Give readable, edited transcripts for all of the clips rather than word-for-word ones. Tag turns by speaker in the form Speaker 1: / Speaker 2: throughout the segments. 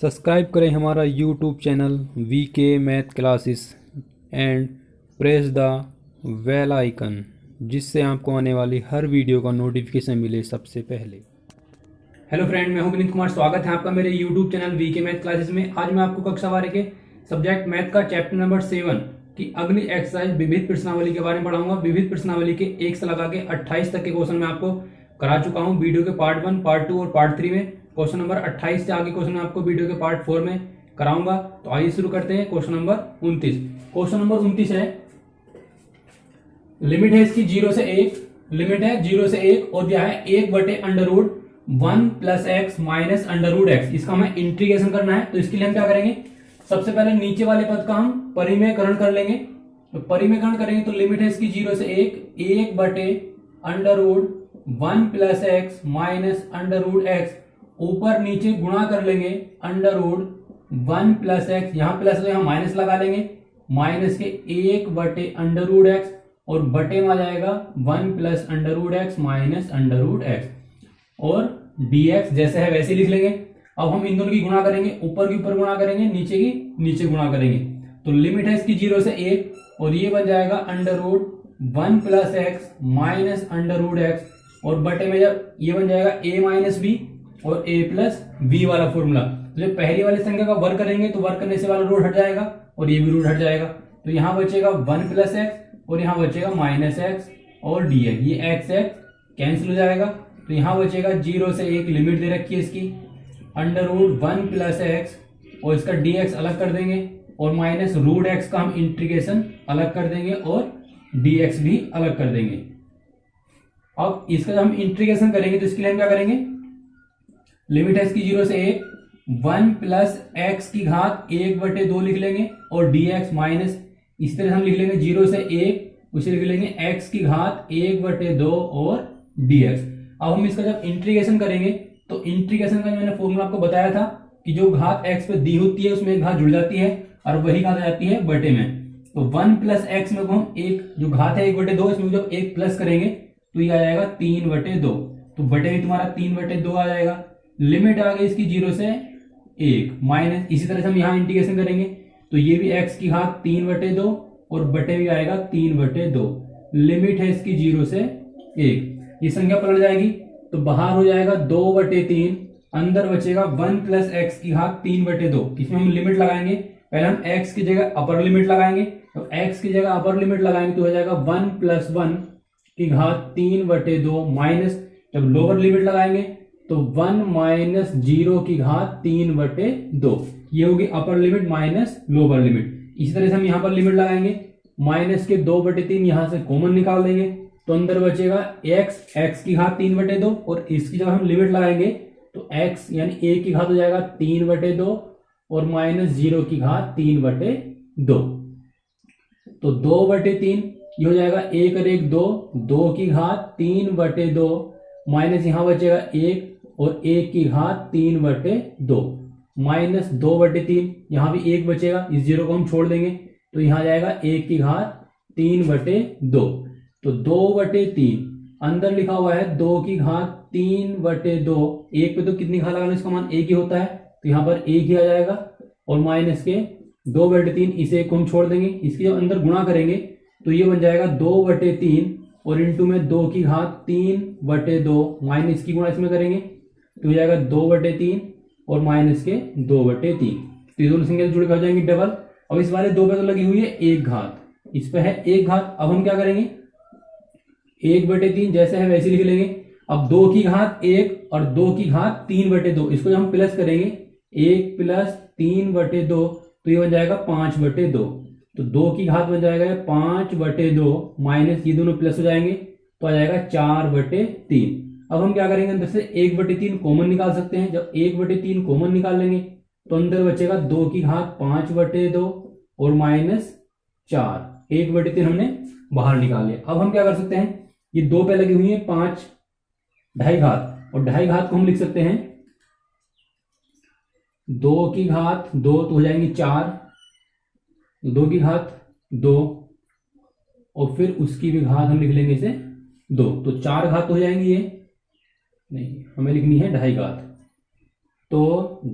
Speaker 1: Subscribe करें हमारा YouTube channel VK math classes and press the bell icon, जिससे आपको आने वाली हर वीडियो का नोटिफिकेशन मिले सबसे पहले।
Speaker 2: हेलो फ्रेंड, मैं हूं विनीत कुमार। स्वागत है आपका मेरे YouTube channel VK math classes में। आज मैं आपको कक्षा 12 के सब्जेक्ट मैथ का चैप्टर नंबर 7 की अगली एक्सरसाइज विविध प्रश्नावली के बारे में पढ़ाऊंगा। विविध प्रश्नावली के 1 से लगा के 28 तक के क्वेश्चन मैं आपको करा चुका हूं वीडियो के पार्ट 1, पार्ट 2 और पार्ट 3 में। क्वेश्चन नंबर 28 से आगे क्वेश्चन मैं आपको वीडियो के पार्ट 4 में कराऊंगा। तो आइए शुरू करते हैं। Question number 29। क्वेश्चन नंबर 29 है, लिमिट है इसकी 0 से 1, लिमिट है 0 से 1 और दिया है 1/√1 + x माइनस √x। इसका हमें इंटीग्रेशन करना है। तो इसके लिए हम क्या करेंगे, सबसे पहले नीचे वाले पद का हम परिमेयकरण कर लेंगे। तो परिमेयकरण करेंगे तो लिमिट है इसकी 0 से 1 1/√1 + x माइनस √x। ऊपर नीचे गुणा कर लेंगे √1 + x, यहां प्लस तो यहां माइनस लगा लेंगे, माइनस के 1/√x और बटे में आ जाएगा 1 + √x माइनस √x और dx जैसे है वैसे लिख लेंगे। अब हम इन दोनों की गुणा करेंगे, ऊपर के ऊपर गुणा करेंगे, नीचे की नीचे गुणा करेंगे। तो लिमिट है इसकी 0 से 1 और ये बन जाएगा √1 + x माइनस √x और बटे में जब ये बन जाएगा a - b और a + b वाला फॉर्मूला। तो जब पहली वाली संख्या का वर्ग करेंगे तो वर्ग करने से वाला रूट हट जाएगा और ये भी रूट हट जाएगा। तो यहां बचेगा 1 + x और यहां बचेगा -x और dx। ये x कैंसिल हो जाएगा। तो यहां बचेगा 0 से 1, लिमिट दे रखी है इसकी √1 + x और इसका dx अलग कर देंगे और माइनस √x का हम इंटीग्रेशन अलग कर देंगे और dx भी अलग कर देंगे। अब इसका जब हम इंटीग्रेशन करेंगे तो इसके लिए हम क्या करेंगे, लिमिट है इसकी 0 से 1 + x की घात 1/2 लिख लेंगे और dx माइनस इस तरह हम लिख लेंगे 0 से 1, उसे लिख लेंगे x की घात 1/2 और dx। अब हम इसका जब इंटीग्रेशन करेंगे तो इंटीग्रेशन का मैंने फॉर्मूला आपको बताया था कि जो घात x पे दी होती है उसमें एक घात जुड़ जाती है और वही घात आ जाती है बटे में। तो 1 + x में को हम एक जो घात है 1/2, इसमें जब 1 प्लस करेंगे तो ये आ जाएगा 3/2। तो बटे में तुम्हारा 3/2 आ जाएगा। लिमिट आ गई इसकी 0 से 1 माइनस, इसी तरह से हम यहाँ इंटीग्रेशन करेंगे तो ये भी x की घात 3/2 और बटे भी आएगा 3/2। लिमिट है इसकी 0 से 1। ये संख्या पलट जाएगी तो बाहर हो जाएगा 2/3, अंदर बचेगा 1 + x की घात 3/2। इसमें हम लिमिट लगाएंगे, पहले हम x की जगह अपर लिमिट लगाएंगे। तो x की जगह अपर लिमिट लगाएंगे तो हो जाएगा 1 + 1 की घात 3/2 माइनस, जब लोअर लिमिट लगाएंगे तो 1 - 0 की घात 3/2। ये होगी अपर लिमिट माइनस लोअर लिमिट। इसी तरह से हम यहाँ पर लिमिट लगाएंगे, माइनस के 2/3 यहां से कॉमन निकाल देंगे तो अंदर बचेगा x की घात 3/2 और इसकी जब हम लिमिट लगाएंगे तो x यानी a की घात हो जाएगा 3/2 और -0 की घात 3/2। तो 2/3 ये हो जाएगा 1 और 1 2, 2 की घात 3/2 माइनस यहां बचेगा 1 और 1 की घात 3/2 माइनस 2/3, यहां भी 1 बचेगा, इस 0 को हम छोड़ देंगे तो यहां आ जाएगा 1 की घात 3/2। तो 2/3 अंदर लिखा हुआ है 2 की घात 3/2। 1 पे तो कितनी घात लगाना, इसका मान 1 ही होता है तो यहां पर 1 ही आ जाएगा और माइनस के 2/3, इसे 1 को हम छोड़ देंगे। इसकी जब अंदर गुणा करेंगे तो ये बन जाएगा 2/3 और इंटू में 2 की घात 3/2 माइनस की गुणा इसमें करेंगे तो हो जाएगा 2/3 और माइनस के 2/3। तो ये दोनों संख्या जुड़ के हो जाएंगी डबल। अब इस वाले 2 पे तो लगी हुई है 1 घात, इस पे है 1 घात। अब हम क्या करेंगे, 1/3 जैसे है वैसे लिख लेंगे। अब 2 की घात 1 और 2 की घात 3/2, इसको जब हम प्लस करेंगे 1 + 3/2 तो ये बन जाएगा 5/2। तो 2 की घात बन जाएगा 5/2 माइनस ये दोनों प्लस हो जाएंगे तो आ जाएगा 4/3। अब हम क्या करेंगे, अंदर से 1/3 कॉमन निकाल सकते हैं। जब 1/3 कॉमन निकाल लेंगे तो अंदर बचेगा 2 की घात 5/2 और -4। 1/3 हमने बाहर निकाल लिया। अब हम क्या कर सकते हैं, ये 2 पे लगी हुई है 5 ढाई घात और ढाई घात को हम लिख सकते हैं 2 की घात 2 तो हो जाएंगे 4, 2 की घात 2 और फिर उसकी भी घात हम लिख लेंगे इसे 2, तो 4 घात हो जाएंगी। ये नहीं, हमें लिखनी है ढाई घात। तो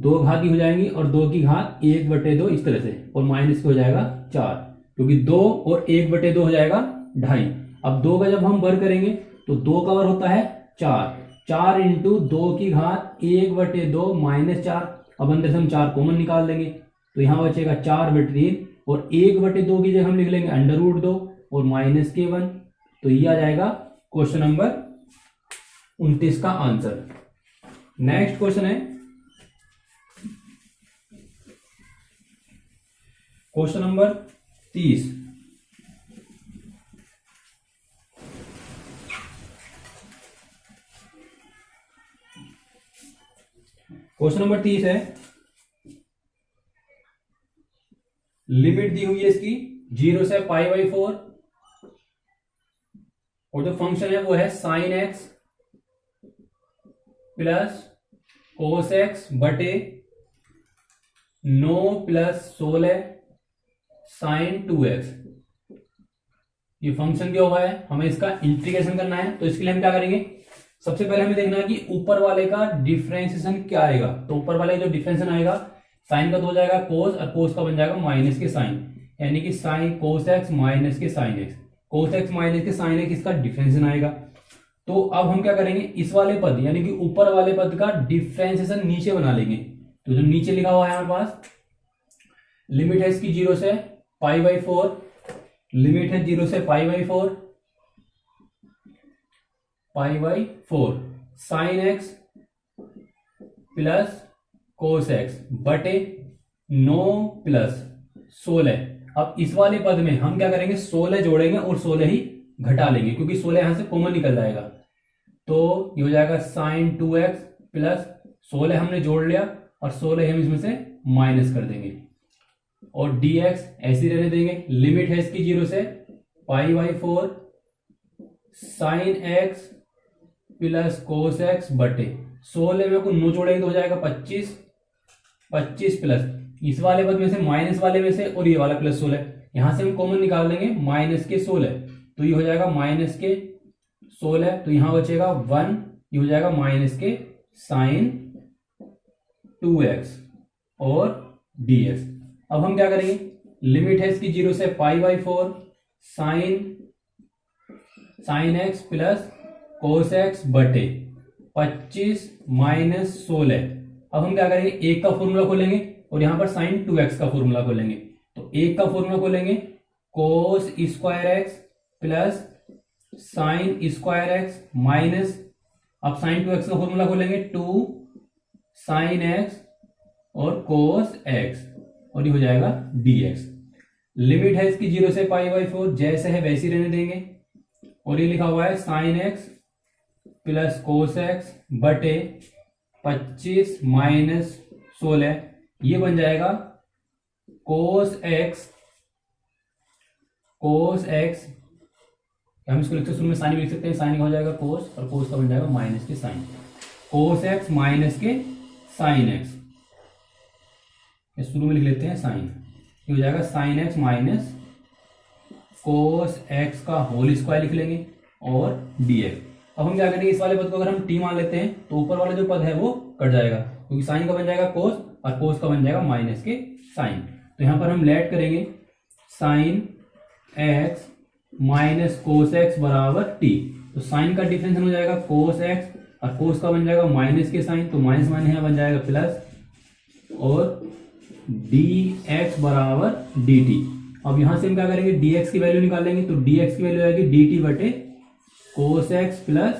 Speaker 2: 2 घात ही हो जाएंगी और 2 की घात 1/2 इस तरह से, और माइनस हो जाएगा 4, क्योंकि 2 और 1/2 हो जाएगा 2.5। अब 2 का जब हम वर्ग करेंगे तो 2 का वर्ग होता है 4, 4 इंटू 2 की घात 1/2 माइनस 4। अब अंदर से हम 4 कॉमन निकाल लेंगे तो यहाँ बचेगा 4/3, और 1/2 की जगह हम लिख लेंगे √2 और माइनस के 1। तो ये आ जाएगा क्वेश्चन नंबर 29 का आंसर। नेक्स्ट क्वेश्चन है क्वेश्चन नंबर 30। क्वेश्चन नंबर 30 है, लिमिट दी हुई है इसकी 0 से π/4, और जो फंक्शन है वो है sin x plus cos x बटे 9 प्लस 16 sin 2x। ये फंक्शन क्या हुआ है, हमें इसका इंटीग्रेशन करना है। तो इसके लिए हम क्या करेंगे, सबसे पहले हमें देखना है कि ऊपर वाले का डिफरेंशिएशन क्या आएगा। तो ऊपर वाले जो डिफरेंशिएशन आएगा, साइन का तो हो जाएगा कोस, और कोस का बन जाएगा माइनस के साइन, यानी कि साइन कोस एक्स माइनस के sine x. Cos x minus के साइन एक्स इसका डिफरेंशिएशन आएगा। तो अब हम क्या करेंगे, इस वाले पद यानी कि ऊपर वाले पद का डिफरेंशिएशन नीचे बना लेंगे। तो जो नीचे लिखा हुआ है हमारे पास, लिमिट है इसकी 0 से π/4, लिमिट है 0 से π/4, sine x plus cos x बटे 9 प्लस 16। अब इस वाले पद में हम क्या करेंगे, 16 जोड़ेंगे और 16 ही घटा लेंगे, क्योंकि 16 यहां से कॉमन निकल जाएगा। तो ये हो जाएगा साइन 2x प्लस 16 हमने जोड़ लिया और 16 हम इसमें से माइनस कर देंगे, और dx ऐसी रहने देंगे। लिमिट है इसकी 0 से π/4 sine x plus cos x बटे 16 में को 9 जोड़ेंगे तो हो जाएगा 25, 25 प्लस इस वाले पद में से माइनस वाले में से, और ये वाला प्लस 16, यहां से हम कॉमन निकाल लेंगे माइनस के 16। तो ये हो जाएगा माइनस के 16, तो यहां बचेगा 1, ये हो जाएगा माइनस के साइन 2x और dx। अब हम क्या करेंगे, लिमिट है इसकी 0 से π/4 sine x plus cos x बटे 25 माइनस 16। अब हम क्या करेंगे, एक का फॉर्मूला खोलेंगे और यहां पर साइन 2x का फॉर्मूला खोलेंगे। तो एक का फॉर्मूला खोलेंगे cos square x plus sign square x minus, अब साइन 2x का फॉर्मूला खोलेंगे 2 साइन एक्स और कोस एक्स, और ये हो जाएगा dx। लिमिट है इसकी 0 से π/4, जैसे है वैसी रहने देंगे, और ये लिखा हुआ है sign x plus cos x बटे 25 माइनस 16, ये बन जाएगा कोस एक्स, हम इसको लिख सकते शुरू में साइन भी लिख सकते हैं, साइन का हो जाएगा कोस, और कोस का बन जाएगा माइनस के साइन, कोस एक्स माइनस के साइन एक्स, शुरू में लिख लेते हैं साइन, ये हो जाएगा sine x minus cos x का होल स्क्वायर लिख लेंगे और dx। अब हम क्या करेंगे, इस वाले पद को अगर हम t मान लेते हैं तो ऊपर वाला जो पद है वो कट जाएगा, क्योंकि साइन का बन जाएगा कोस और कोस का बन जाएगा माइनस के साइन। तो यहां पर हम लेट करेंगे sine x minus cos x बराबर t। तो साइन का डिफरेंस हो जाएगा कोस एक्स और कोस का बन जाएगा माइनस के साइन, तो माइनस माइनस यहाँ बन जाएगा प्लस, और dx बराबर dt। अब यहां से हम क्या करेंगे, dx की वैल्यू निकालेंगे, तो dx की वैल्यू आएगी dt बटे cos x plus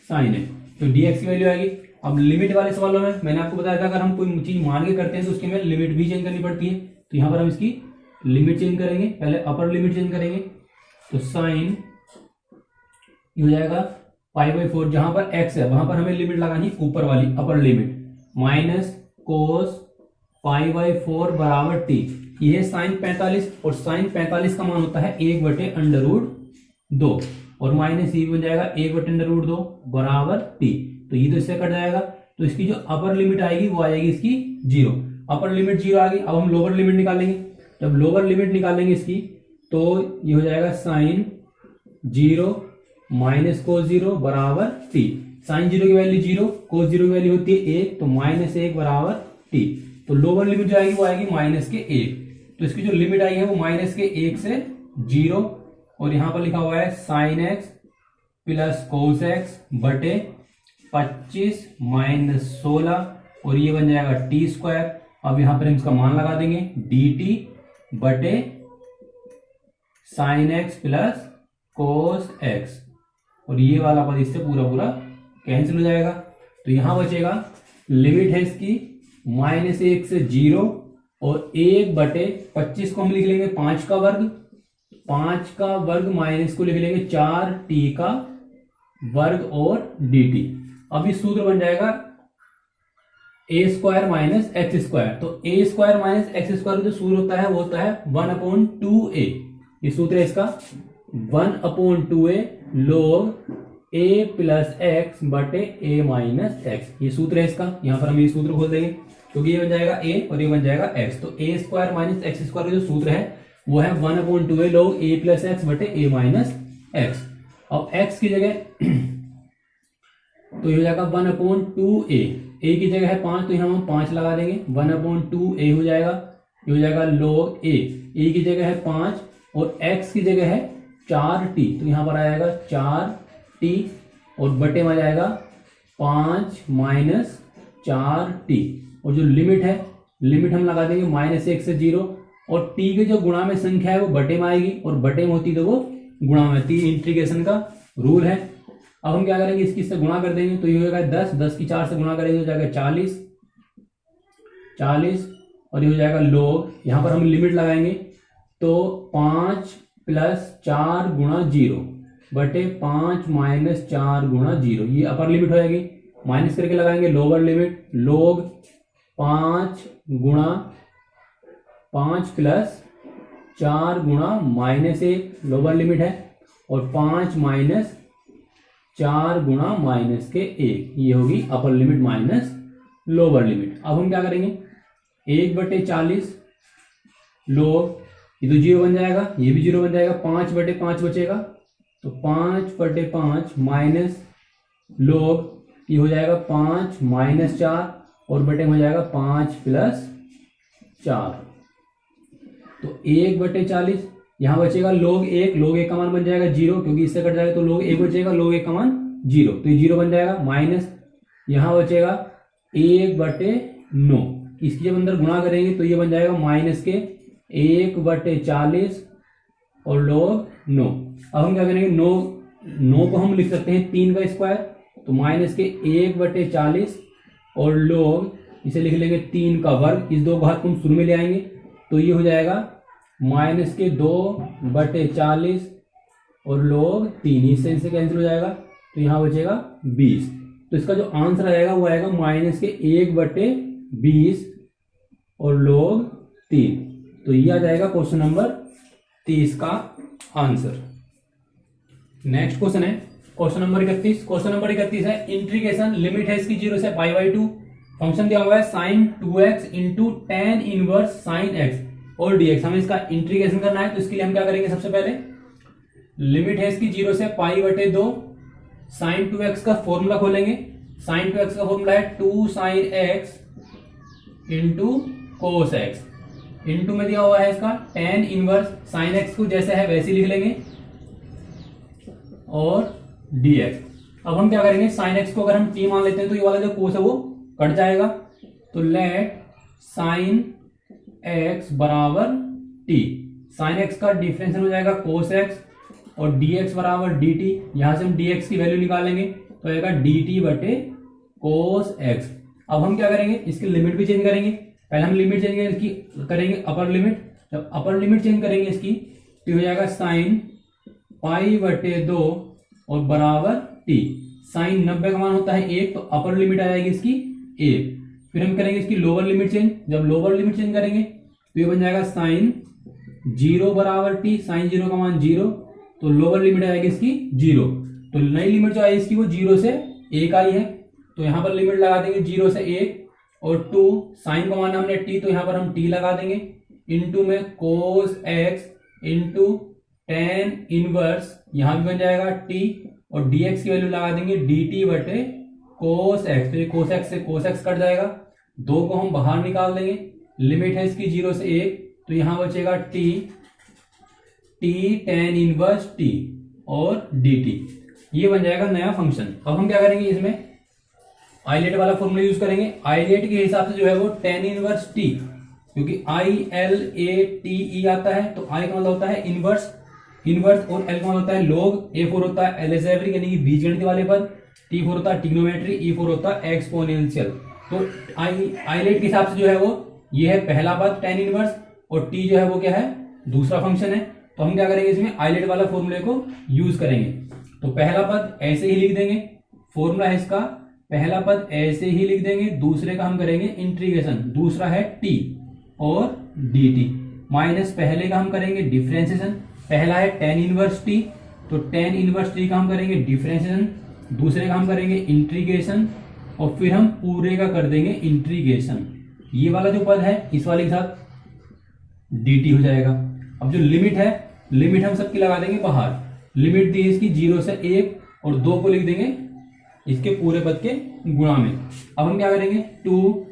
Speaker 2: sine x, तो dx की वैल्यू आएगी। अब लिमिट वाले सवालों में मैंने आपको बताया था, अगर हम कोई चीज मान के करते हैं तो उसके में लिमिट भी चेंज करनी पड़ती है। तो यहां पर हम इसकी लिमिट चेंज करेंगे, पहले अपर लिमिट चेंज करेंगे, तो साइन हो जाएगा π/4, जहां पर x है वहां पर हमें लिमिट लगानी ऊपर वाली अपर लिमिट, माइनस कोस π/4 बराबर t। ये साइन 45, और साइन 45 का मान होता है 1/√2, और माइनस ये बन जाएगा 1/√2 बराबर t। तो ये तो इससे कट जाएगा, तो इसकी जो अपर लिमिट आएगी वो आ जाएगी इसकी 0। अपर लिमिट 0 आ गई। अब हम लोअर लिमिट निकालेंगे, जब लोअर लिमिट निकालेंगे इसकी तो ये हो जाएगा साइन 0 माइनस कोस 0 बराबर t। साइन जीरो की वैल्यू 0, कोस जीरो की वैल्यू होती है 1, तो -1 बराबर टी। तो लोअर लिमिट जो आएगी वो आएगी -1। तो इसकी जो लिमिट आई है वो -1 से 0, और यहां पर लिखा हुआ है sign x plus cos x बटे 25 - 16, और ये बन जाएगा टी स्क्वायर। अब यहां पर हम इसका मान लगा देंगे dt बटे sign x plus cos x, और ये वाला पद इससे पूरा पूरा कैंसिल हो जाएगा। तो यहां बचेगा लिमिट है इसकी -1 से 0, और 1 बटे 25 को हम लिख लेंगे 5 का वर्ग, 5 का वर्ग माइनस को लिख लेंगे 4t का वर्ग और dt। अब ये सूत्र बन जाएगा a² माइनस x²। तो a² माइनस x² जो सूत्र होता है वो होता है 1/2a। ये सूत्र है इसका 1/2a log a plus x बटे a माइनस एक्स। ये सूत्र है इसका। यहां पर हम ये सूत्र खोल देंगे क्योंकि ये बन जाएगा a और ये बन जाएगा x। तो a² माइनस x² का जो सूत्र है वो है 1/2a log a plus x बटे a माइनस एक्स। अब x की जगह तो ये हो जाएगा 1/2a, a की जगह है 5, तो यहाँ हम 5 लगा देंगे, 1/2a हो जाएगा। ये हो जाएगा log a की जगह है 5 और x की जगह है 4t, तो यहाँ पर आएगा 4t और बटे में आ जाएगा 5 माइनस 4t, और जो लिमिट है लिमिट हम लगा देंगे -1 से 0, और t के जो गुणा में संख्या है वो बटे में आएगी, और बटे में होती तो वो गुणा में। 3 इंटीग्रेशन का रूल है। अब हम क्या करेंगे, इसकी इससे गुणा कर देंगे, तो ये हो जाएगा 10 की 4 से गुणा करेंगे हो जाएगा 40, और ये हो जाएगा log, यहाँ पर हम लिमिट लगाएंगे तो 5 प्लस 4 गुणा 0 बटे 5 माइनस 4 गुणा 0, ये अपर लिमिट हो जाएगी। माइनस करके लगाएंगे लोअर लिमिट, log 5 गुणा 5 प्लस 4 गुणा -1 लोअर लिमिट है, और 5 माइनस 4 गुणा -1, ये होगी अपर लिमिट माइनस लोअर लिमिट। अब हम क्या करेंगे 1/40 log, ये तो 0 बन जाएगा, ये भी 0 बन जाएगा, 5/5 बचेगा, तो 5/5 माइनस log, ये हो जाएगा 5 माइनस 4 और बटे में हो जाएगा 5 प्लस 4, तो 1/40। यहां बचेगा log 1 का मान बन जाएगा 0, क्योंकि इससे कट जाएगा तो log 1 बचेगा, log 1 का मान 0, तो ये 0 बन जाएगा, माइनस यहां बचेगा 1/9, इसकी जब अंदर गुणा करेंगे तो ये बन जाएगा माइनस के 1/40 और log 9। अब हम क्या करेंगे 9 को हम लिख सकते हैं 3 का स्क्वायर, तो माइनस के 1/40 और log, इसे लिख लेंगे 3 का वर्ग, इस 2 घात को हम शुरू में ले आएंगे, तो ये हो जाएगा माइनस के 2/40 और log 3, इससे इनसे कैंसिल हो जाएगा, तो यहाँ बचेगा 20। तो इसका जो आंसर आएगा वो आएगा माइनस के 1/20 और log 3। तो ये आ जाएगा क्वेश्चन नंबर 30 का आंसर। नेक्स्ट क्वेश्चन है क्वेश्चन नंबर 31। क्वेश्चन नंबर 31 है इंटीग्रेशन, लिमिट है इसकी 0 से π/2, फंक्शन दिया हुआ है sin 2x into tan inverse sin x और dx। हमें इसका इंटीग्रेशन करना है, तो इसके लिए हम क्या करेंगे, सबसे पहले लिमिट है इसकी 0 से π/2, sin 2x का फॉर्मूला खोलेंगे। sin 2x का फॉर्मूला है 2 sin x into cos x, into में दिया हुआ है इसका tan इनवर्स sin x को जैसे है वैसे लिख लेंगे, और dx। अब हम क्या करेंगे sin x को अगर हम t मान लेते हैं तो ये वाला जो कोस है वो कट जाएगा, तो लेट sin x बराबर t, sin x का डिफरेंशियल हो जाएगा cos x, और dx बराबर dt, यहां से हम dx की वैल्यू निकालेंगे तो आएगा dt बटे cos x। अब हम क्या करेंगे, इसकी लिमिट भी चेंज करेंगे। पहले हम लिमिट चेंज इसकी करेंगे अपर लिमिट, जब अपर लिमिट चेंज करेंगे इसकी तो हो जाएगा sin π/2 और बराबर t। sin 90 का मान होता है 1, तो अपर लिमिट आ जाएगी इसकी 1। फिर हम करेंगे इसकी लोअर लिमिट चेंज, जब लोअर लिमिट चेंज करेंगे तो ये बन जाएगा sin 0 बराबर t, sin 0 का मान 0, तो लोअर लिमिट आएगी इसकी 0। तो नई लिमिट जो आई इसकी वो 0 से 1 आई है, तो यहाँ पर लिमिट लगा देंगे 0 से 1 और 2, साइन का मान हमने t, तो यहाँ पर हम t लगा देंगे, इंटू में cos x into tan inverse, यहाँ भी बन जाएगा t, और dx की वैल्यू लगा देंगे dt बटे कोस एक्स, तो ये कोस एक्स से कोस एक्स कट जाएगा, 2 को हम बाहर निकाल देंगे, लिमिट है इसकी 0 से 1, तो यहां बचेगा टी tan इनवर्स टी और dt, ये बन जाएगा नया फंक्शन। अब हम क्या करेंगे, इसमें आइलेट वाला फॉर्मूला यूज करेंगे। आइलेट के हिसाब से जो है वो tan इनवर्स टी, क्योंकि ILATE आता है, तो I का मतलब होता है इनवर्स, और L का मतलब होता है लॉग, A4 होता है एलजेब्रिक यानी कि बीजगणित वाले पद, T4 होता है ट्रिग्नोमेट्री, E4 होता है एक्सपोनेंशियल। तो आइलेट के हिसाब से जो है वो ये है पहला पद tan इनवर्स, और T जो है वो क्या है, दूसरा फंक्शन है। तो हम क्या करेंगे, इसमें आइलेट वाला फॉर्मूले को यूज करेंगे। तो पहला पद ऐसे ही लिख देंगे, फॉर्मूला है इसका, पहला पद ऐसे ही लिख देंगे, दूसरे का हम करेंगे इंटीग्रेशन, दूसरा है t और dt, माइनस पहले का हम करेंगे डिफरेंशिएशन, पहला है tan इनवर्स t, तो tan इनवर्स t का हम करेंगे डिफरेंशिएशन, दूसरे का हम करेंगे इंटीग्रेशन, और फिर हम पूरे का कर देंगे इंटीग्रेशन। ये वाला जो पद है इस वाले के साथ dt हो जाएगा। अब जो लिमिट है, लिमिट हम सबकी लगा देंगे बाहर, लिमिट दी है इसकी 0 से 1 और 2 को लिख देंगे इसके पूरे पद के गुणा में। अब हम क्या करेंगे, 2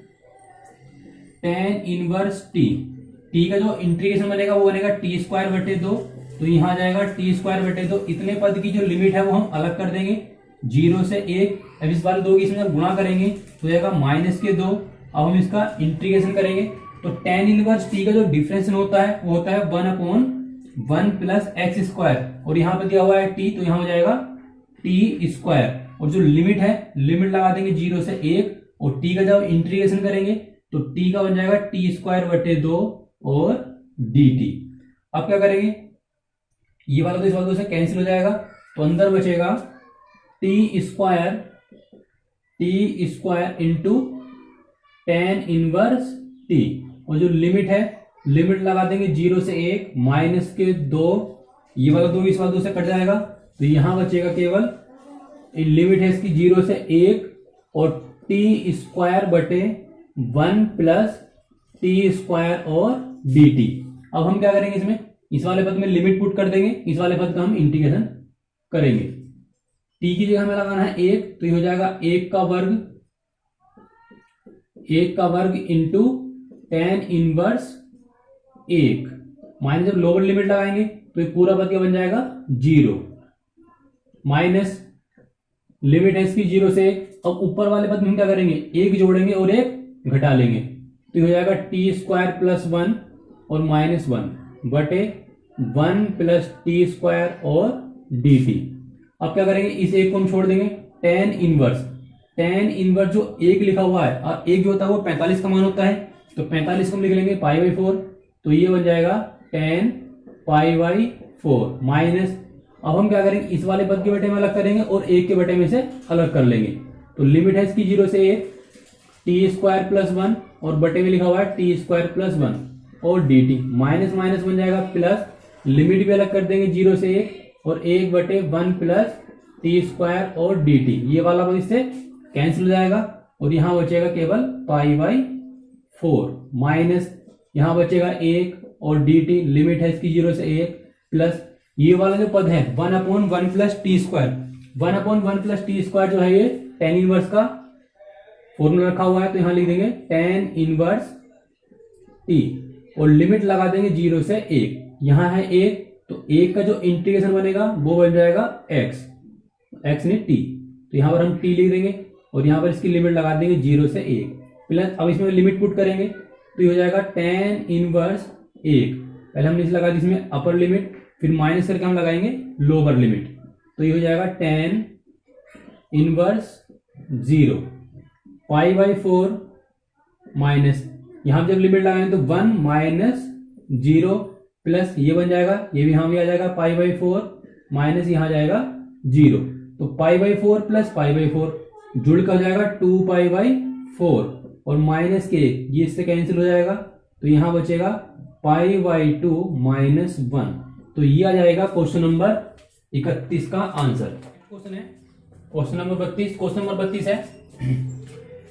Speaker 2: tan इनवर्स t का जो इंटीग्रेशन बनेगा वो बनेगा t²/2, तो यहां आ जाएगा t²/2। इतने पद की जो लिमिट है वो हम अलग कर देंगे 0 से 1। अब इस वाले 2 की इसमें जब गुणा करेंगे तो जाएगा -2। अब हम इसका इंटीग्रेशन करेंगे, तो tan इनवर्स t का जो डिफरेंशिएशन होता है वो होता है 1/1 + x², और यहाँ पे दिया हुआ है t, तो यहाँ हो जाएगा t²। और जो लिमिट है, लिमिट लगा देंगे 0 से 1, और t का जब इंटीग्रेशन करेंगे तो t का बन जाएगा t²/2 और dt। अब क्या करेंगे, ये वाला तो इस वाले से कैंसिल हो जाएगा, तो अंदर बचेगा t² into tan inverse t, और जो लिमिट है, लिमिट लगा देंगे 0 से 1, -2, ये वाला 2 इस वाला 2 से कट जाएगा, तो यहां बचेगा केवल लिमिट है इसकी 0 से 1 और t²/1 + t² और dt। अब हम क्या करेंगे, इसमें इस वाले पद में लिमिट पुट कर देंगे, इस वाले पद का हम इंटीग्रेशन करेंगे। t की जगह हमें लगाना है 1, तो ये हो जाएगा 1 का वर्ग इंटू tan इनवर्स 1, माइनस जब लोअर लिमिट लगाएंगे तो ये पूरा पद क्या बन जाएगा 0, माइनस लिमिट है इसकी 0 से 1। अब ऊपर वाले पद में हम क्या करेंगे, 1 जोड़ेंगे और 1 घटा लेंगे, तो हो जाएगा t² + 1 और -1 बटे 1 + t² और dt। अब क्या करेंगे, इस 1 को हम छोड़ देंगे, tan इनवर्स जो 1 लिखा हुआ है, और 1 जो होता है वो 45 का मान होता है, तो 45 को हम लिख लेंगे π/4, तो ये बन जाएगा tan π/4 माइनस। अब हम क्या करेंगे, इस वाले पद के बटे में अलग करेंगे और 1 के बटे में से अलग कर लेंगे, तो लिमिट है इसकी 0 से 1, t² + 1 और बटे में लिखा हुआ है t² + 1 और dt, माइनस माइनस बन जाएगा प्लस, लिमिट भी अलग कर देंगे 0 से 1 और 1/1 + t² और dt, ये वाला पद इससे कैंसिल हो जाएगा, और यहां बचेगा केवल π/4 माइनस, यहां बचेगा 1 और dt, लिमिट है इसकी 0 से 1 प्लस ये वाला जो पद है 1/1 + t², 1/1 + t² जो है ये tan इनवर्स का फॉर्मूला रखा हुआ है, तो यहां लिख देंगे tan इनवर्स t और लिमिट लगा देंगे 0 से 1, यहां है 1, तो 1 का जो इंटीग्रेशन बनेगा वो बन जाएगा x ने t, तो यहां पर हम t लिख देंगे और यहां पर इसकी लिमिट लगा देंगे 0 से 1 प्लस, अब इसमें लिमिट पुट करेंगे तो ये हो जाएगा tan इनवर्स 1, पहले हमने इसे लगा दी इसमें अपर लिमिट, फिर माइनस करके हम लगाएंगे लोअर लिमिट, तो ये हो जाएगा tan इनवर्स 0 π/4 माइनस, यहां जब लिमिट लगाएंगे तो 1 - 0 प्लस ये बन जाएगा, ये भी यहां भी आ जाएगा π/4 माइनस यहां जाएगा 0, तो π/4 प्लस π/4 जुड़ कर हो जाएगा 2π/4 और माइनस के ये इससे कैंसिल हो जाएगा, तो यहां बचेगा π/2 - 1, तो ये आ जाएगा क्वेश्चन नंबर 31 का आंसर। क्वेश्चन है क्वेश्चन नंबर 32। क्वेश्चन नंबर 32 है,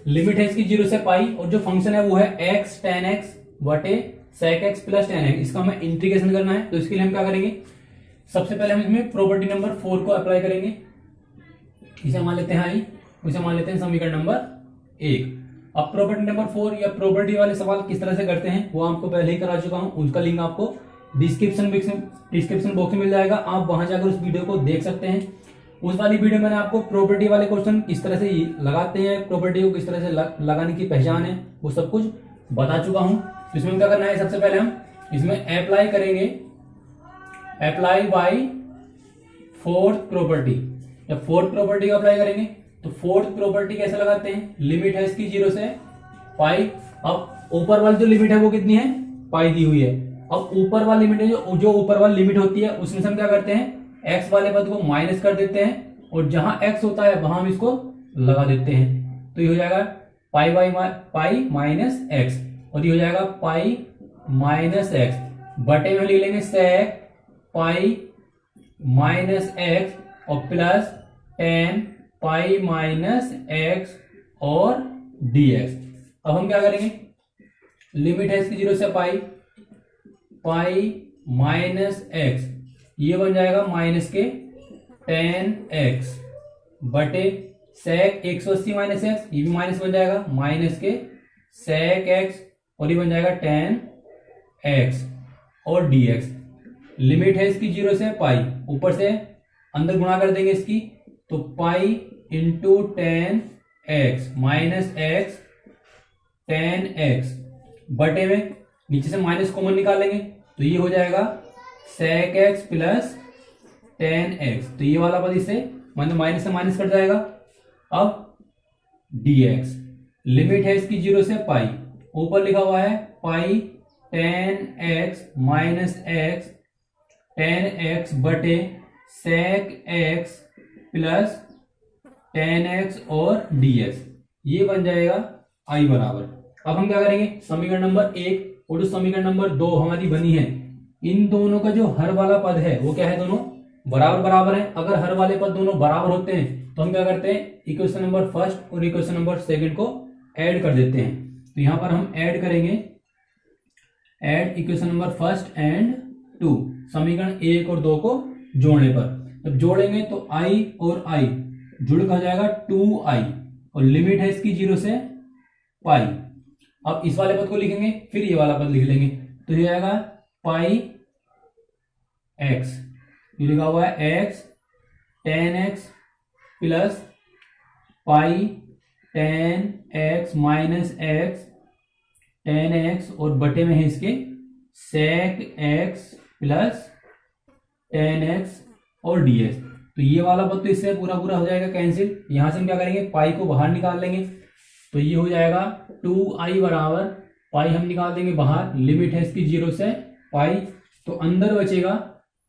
Speaker 2: लिमिट है इसकी 0 से पाई और जो फंक्शन है वो है x tan x बटे sec x + tan x, इसका हमें इंटीग्रेशन करना है, तो इसके लिए हम क्या करेंगे, सबसे पहले हम इसमें प्रॉपर्टी नंबर 4 को अप्लाई करेंगे, इसे मान लेते हैं i, उसे मान लेते हैं समीकरण नंबर 1। अब प्रॉपर्टी नंबर 4 या प्रॉपर्टी वाले सवाल किस तरह से करते हैं वो आपको पहले ही करा चुका हूं, उसका लिंक आपको डिस्क्रिप्शन बॉक्स में मिल जाएगा, आप वहां जाकर उस वीडियो को देख सकते हैं। उस वाली वीडियो में मैंने आपको प्रॉपर्टी वाले क्वेश्चन किस तरह से लगाते हैं, प्रॉपर्टी को किस तरह से लगाने की पहचान है, वो सब कुछ बता चुका हूं। तो इसमें क्या करना है, सबसे पहले हम इसमें अप्लाई करेंगे, अप्लाई बाय फोर्थ प्रॉपर्टी। जब फोर्थ प्रॉपर्टी को अप्लाई करेंगे तो फोर्थ प्रॉपर्टी कैसे लगाते हैं, लिमिट है इसकी 0 से पाई। अब ऊपर वाली जो लिमिट है वो कितनी है, पाई दी हुई है। अब ऊपर वाली लिमिट है, जो ऊपर वाली लिमिट होती है उसमें से हम क्या करते हैं, एक्स वाले पद को माइनस कर देते हैं और जहां एक्स होता है वहां हम इसको लगा देते हैं। तो ये हो जाएगा pi by pi minus x, और ये हो जाएगा पाई माइनस एक्स बटे में लिख लेंगे सेक पाई माइनस एक्स और प्लस 10 पाई माइनस एक्स और dx। अब हम क्या करेंगे, लिमिट है इसकी 0 से पाई, पाई माइनस एक्स, ये बन जाएगा माइनस के 10x बटे सेक 180 माइनस एक्स, ये भी माइनस बन जाएगा माइनस के सेक एक्स, और ये बन जाएगा 10x और dx। लिमिट है इसकी 0 से पाई, ऊपर से अंदर गुणा कर देंगे इसकी, तो pi into 10x minus x 10x बटे में नीचे से माइनस कॉमन निकालेंगे तो ये हो जाएगा सेक एक्स प्लस 10x। तो ये वाला पद इससे मतलब माइनस से माइनस कट जाएगा। अब dx, लिमिट है इसकी 0 से पाई, ऊपर लिखा हुआ है पाई 10x माइनस एक्स 10x बटे सेक x प्लस 10x और dx, ये बन जाएगा i बराबर। अब हम क्या करेंगे, समीकरण नंबर 1 और जो समीकरण नंबर 2 हमारी बनी है, इन दोनों का जो हर वाला पद है वो क्या है, दोनों बराबर बराबर है। अगर हर वाले पद दोनों बराबर होते हैं तो हम क्या करते हैं, इक्वेशन नंबर फर्स्ट और इक्वेशन नंबर सेकंड को ऐड कर देते हैं। तो यहां पर हम ऐड करेंगे, add equation number first and 2, समीकरण 1 और 2 को जोड़ने पर। जब जोड़ेंगे तो i और i जुड़ हो जाएगा 2i, और लिमिट है इसकी 0 से पाई। अब इस वाले पद को लिखेंगे, फिर ये वाला पद लिख लेंगे, तो ये आएगा पाई एक्स, ये लिखा हुआ है x 10x plus pi 10x minus x 10x, और बटे में है इसके सेक x प्लस 10x और dx। तो ये वाला पद तो इससे पूरा पूरा हो जाएगा कैंसिल। यहां से हम क्या करेंगे, पाई को बाहर निकाल लेंगे, तो ये हो जाएगा 2i बराबर पाई हम निकाल देंगे बाहर, लिमिट है इसकी 0 से पाई, तो अंदर बचेगा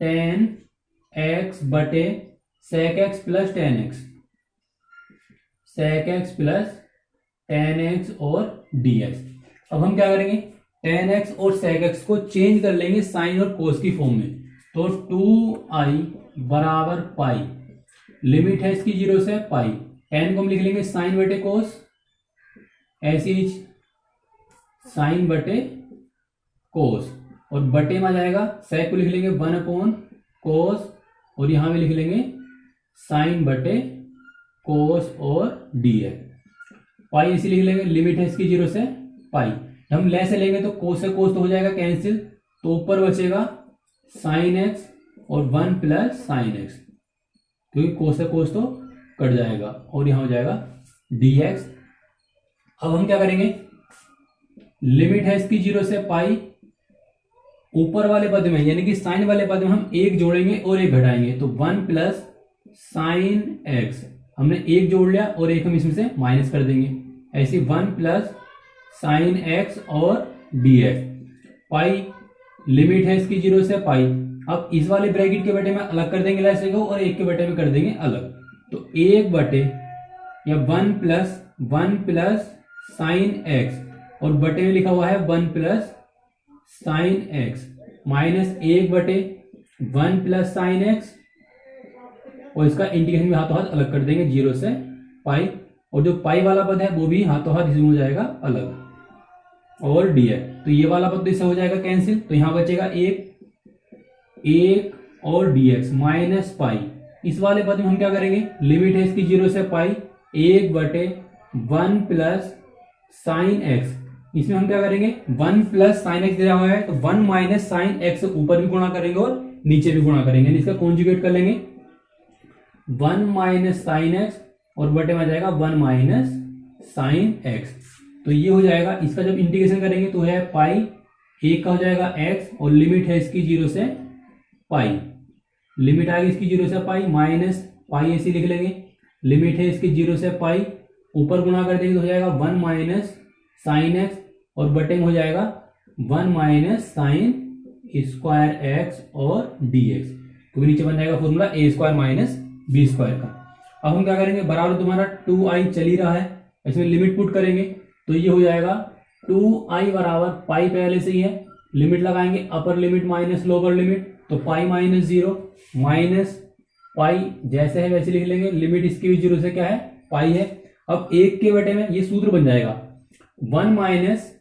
Speaker 2: 10x बटे सेक x प्लस 10x, सेक x प्लस 10x और dx। अब हम क्या करेंगे, 10x और सेक x को चेंज कर लेंगे साइन और कोस की फॉर्म में, तो 2i बराबर पाई, लिमिट है इसकी 0 से पाई, 10 को हम लिख लेंगे साइन बटे कोस, ऐसी साइन बटे कोस, और बटे में आ जाएगा सेक को लिख लेंगे 1 कोस, और यहां भी लिख लेंगे साइन बटे कोस और dx। पाई इसी लिख लेंगे, लिमिट है इसकी 0 से पाई। हम ले से लेंगे तो कोस से कोस तो हो जाएगा कैंसिल, तो ऊपर बचेगा साइन एक्स और 1 प्लस साइन एक्स, क्योंकि कोस से कोस तो कट जाएगा, और यहां हो जाएगा dx। अब हम क्या करेंगे, लिमिट है इसकी 0 से पाई, ऊपर वाले पद में यानी कि साइन वाले पद में हम एक जोड़ेंगे और एक घटाएंगे, तो 1 प्लस साइन एक्स, हमने एक जोड़ लिया और एक हम इसमें से माइनस कर देंगे, ऐसे 1 प्लस साइन एक्स और dx। पाई लिमिट है इसकी 0 से पाई। अब इस वाले ब्रैकेट के बटे में अलग कर देंगे लेस को, और एक के बटे में कर देंगे अलग, तो एक बटे या 1 प्लस साइन एक्स, और बटे में लिखा हुआ है 1 प्लस साइन एक्स, माइनस 1 बटे 1 प्लस साइन एक्स, और इसका इंटीग्रेशन में हाथों हाथ अलग कर देंगे 0 से पाई, और जो पाई वाला पद है वो भी हाथों हाथ इसमें हो जाएगा अलग, और dx। तो ये वाला पद तो इससे हो जाएगा कैंसिल, तो यहां बचेगा 1 और dx माइनस पाई। इस वाले पद में हम क्या करेंगे, लिमिट है इसकी 0 से पाई, 1/1 प्लस साइन एक्स। इसमें हम क्या करेंगे, 1 प्लस साइन एक्स दिया हुआ है तो 1 माइनस साइन एक्स ऊपर भी गुणा करेंगे और नीचे भी गुणा करेंगे, इसका कॉन्जुगेट कर लेंगे। 1 माइनस साइन एक्स और बटे में आ जाएगा 1 माइनस साइन एक्स। तो ये हो जाएगा, इसका जब इंटीग्रेशन करेंगे तो है पाई, एक का हो जाएगा एक्स और लिमिट है इसकी 0 से पाई, लिमिट आएगी इसकी 0 से पाई माइनस पाई ऐसे लिख लेंगे, लिमिट है इसकी 0 से पाई, ऊपर गुणा कर देंगे तो हो जाएगा 1 माइनस साइन एक्स और बटे में हो जाएगा 1 माइनस साइन स्क्वायर एक्स और dx, क्योंकि नीचे बन जाएगा formula a square minus b square का। अब हम क्या करेंगे, बराबर तुम्हारा 2i चल ही रहा है, इसमें लिमिट पुट करेंगे तो ये हो जाएगा 2i बराबर पाई पहले से ही है, लिमिट लगाएंगे अपर लिमिट माइनस लोअर लिमिट, तो पाई माइनस 0 माइनस पाई जैसे है वैसे लिख लेंगे, लिमिट इसकी भी 0 से क्या है पाई है। अब 1 के बटे में ये सूत्र बन जाएगा 1 माइनस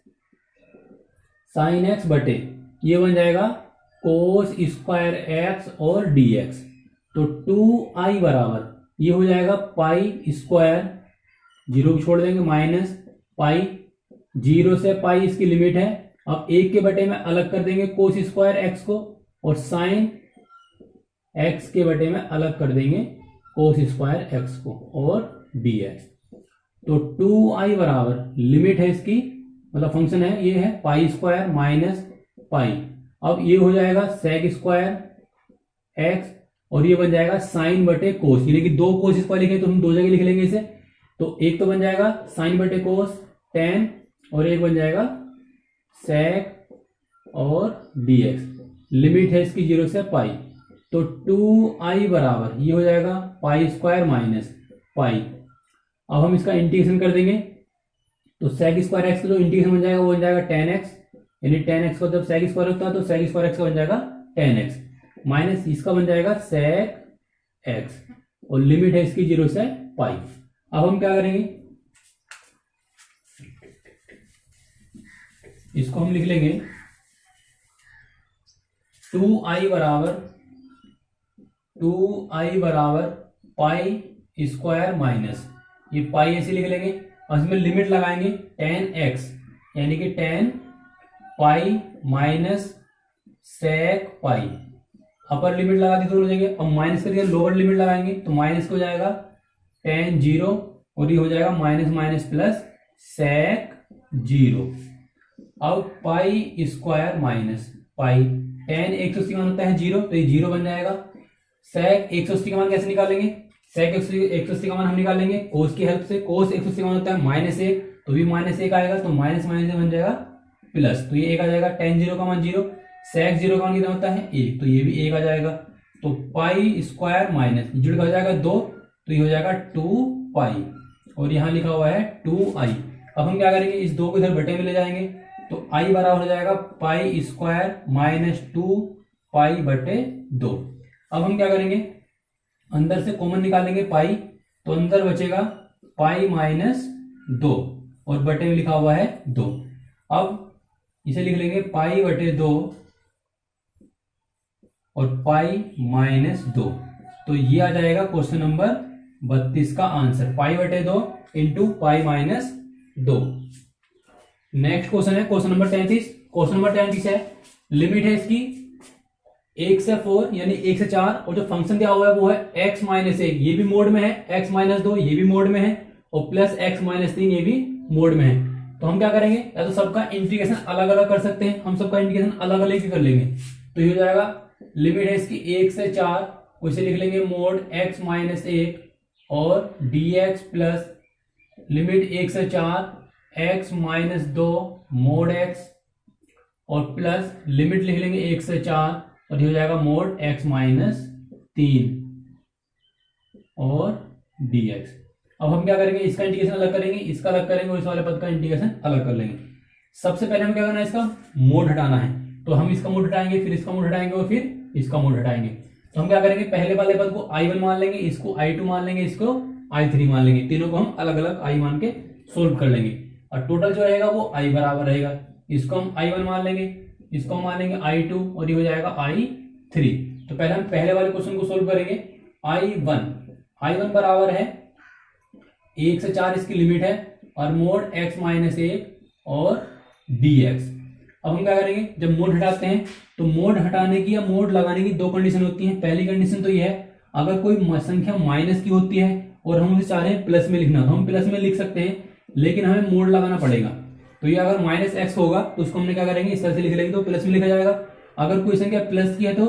Speaker 2: साइन एक्स बटे ये बन जाएगा कोस स्क्वायर एक्स और dx, तो 2i बराबर ये हो जाएगा पाई स्क्वायर, 0 छोड़ देंगे माइनस पाई, 0 से पाई इसकी लिमिट है। अब 1 के बटे में अलग कर देंगे कोस स्क्वायर एक्स को और साइन एक्स के बटे में अलग कर देंगे कोस स्क्वायर एक्स को और dx, तो 2i बराबर लिमिट है इसकी, मतलब फंक्शन है ये है पाई स्क्वायर माइनस पाई। अब ये हो जाएगा सेक स्क्वायर एक्स और ये बन जाएगा साइन बटे कोस, यानी कि 2 कोस स्क्वायर लिखे तो हम 2 जगह लिख लेंगे इसे, तो एक तो बन जाएगा साइन बटे कोस tan और एक बन जाएगा सेक और dx, लिमिट है इसकी 0 से पाई, तो 2i बराबर ये हो जाएगा पाई स्क्वायर माइनस पाई। अब हम इसका इंटीग्रेशन कर देंगे तो सेक स्क्वायर एक्स का जो इंटीग्रेशन बन जाएगा वो बन जाएगा tan x, यानी tan x का जब सेक स्क्वायर होता है तो सेक स्क्वायर एक्स का बन जाएगा tan x माइनस इसका बन जाएगा सेक एक्स और लिमिट है इसकी 0 से पाई। अब हम क्या करेंगे, इसको हम लिख लेंगे 2i बराबर पाई स्क्वायर माइनस ये पाई ऐसे लिख लेंगे और इसमें लिमिट लगाएंगे tan x, यानी कि tan पाई माइनस सेक पाई, अपर लिमिट लगा दी तो हो जाएंगे। अब माइनस करके लोअर लिमिट लगाएंगे तो माइनस हो जाएगा tan 0 और ये हो जाएगा माइनस माइनस प्लस सेक 0। अब pi square minus pi, tan 180 का मान होता है 0 तो ये 0 बन जाएगा। सेक 180 का मान कैसे निकालेंगे, सेक 180 का मान हम निकालेंगे कोस की हेल्प से, कोस 180 का मान होता है -1 तो भी -1 आएगा, तो माइनस माइनस बन जाएगा प्लस, तो ये 1 आ जाएगा। tan 0 का मान 0, सेक 0 का मान कितना होता है 1 तो ये भी 1 आ जाएगा। तो पाई स्क्वायर माइनस जुड़ हो जाएगा 2 तो ये हो जाएगा 2 पाई और यहाँ लिखा हुआ है 2i। अब हम क्या करेंगे, इस 2 को इधर बटे में ले जाएंगे तो i बराबर हो जाएगा पाई स्क्वायर माइनस 2 पाई बटे 2। अब हम क्या करेंगे, अंदर से कॉमन निकालेंगे पाई, तो अंदर बचेगा पाई माइनस 2 और बटे में लिखा हुआ है 2। अब इसे लिख लेंगे पाई बटे 2 और पाई माइनस 2, तो ये आ जाएगा क्वेश्चन नंबर 32 का आंसर, पाई बटे 2 into pi minus 2। Next question है क्वेश्चन नंबर 33। क्वेश्चन नंबर 33 है, लिमिट है इसकी 1 से 4 यानी 1 से 4 और जो फंक्शन दिया हुआ है वो है x माइनस 1, ये भी मोड में है, x माइनस 2 ये भी मोड में है और प्लस x माइनस 3 ये भी मोड में है। तो हम क्या करेंगे, या तो सबका इंटीग्रेशन अलग अलग कर सकते हैं, हम सबका इंटीग्रेशन अलग अलग ही कर लेंगे। तो ये हो जाएगा लिमिट है इसकी 1 से 4, उसे लिख लेंगे मोड x माइनस 1 और dx प्लस लिमिट 1 से 4 x माइनस 2 मोड x और प्लस लिमिट लिख लेंगे 1 से 4 और ये हो जाएगा मोड x माइनस 3 और dx। अब हम क्या करेंगे, इसका इंटीग्रेशन अलग करेंगे, इसका अलग करेंगे और इस वाले पद का इंटीग्रेशन अलग कर लेंगे। सबसे पहले हमें क्या करना है, इसका मोड हटाना है, तो हम इसका मोड हटाएंगे, फिर इसका मोड हटाएंगे और फिर इसका मोड हटाएंगे। तो हम क्या करेंगे, पहले वाले पद को i1 मान लेंगे, इसको i2 मान लेंगे, इसको i3 मान लेंगे, तीनों को हम अलग अलग i मान के सोल्व कर लेंगे और टोटल जो रहेगा वो i बराबर रहेगा। इसको हम i1 मान लेंगे, इसको हम मान लेंगे i2 और ये हो जाएगा i3। तो पहले हम पहले वाले क्वेश्चन को सोल्व करेंगे। i1 बराबर है 1 से 4 इसकी लिमिट है, और मोड x माइनस 1 और dx। अब हम क्या करेंगे, जब मोड हटाते हैं तो मोड हटाने की या मोड लगाने की दो कंडीशन होती है। पहली कंडीशन तो ये है, अगर कोई संख्या माइनस की होती है और हम उसे चाह रहे हैं प्लस में लिखना, तो हम प्लस में लिख सकते हैं, लेकिन हमें मोड लगाना पड़ेगा। तो ये अगर माइनस एक्स होगा तो उसको हमने क्या करेंगे, इस तरह से लिख लेंगे, तो प्लस में लिखा जाएगा। अगर कोई संख्या प्लस की है तो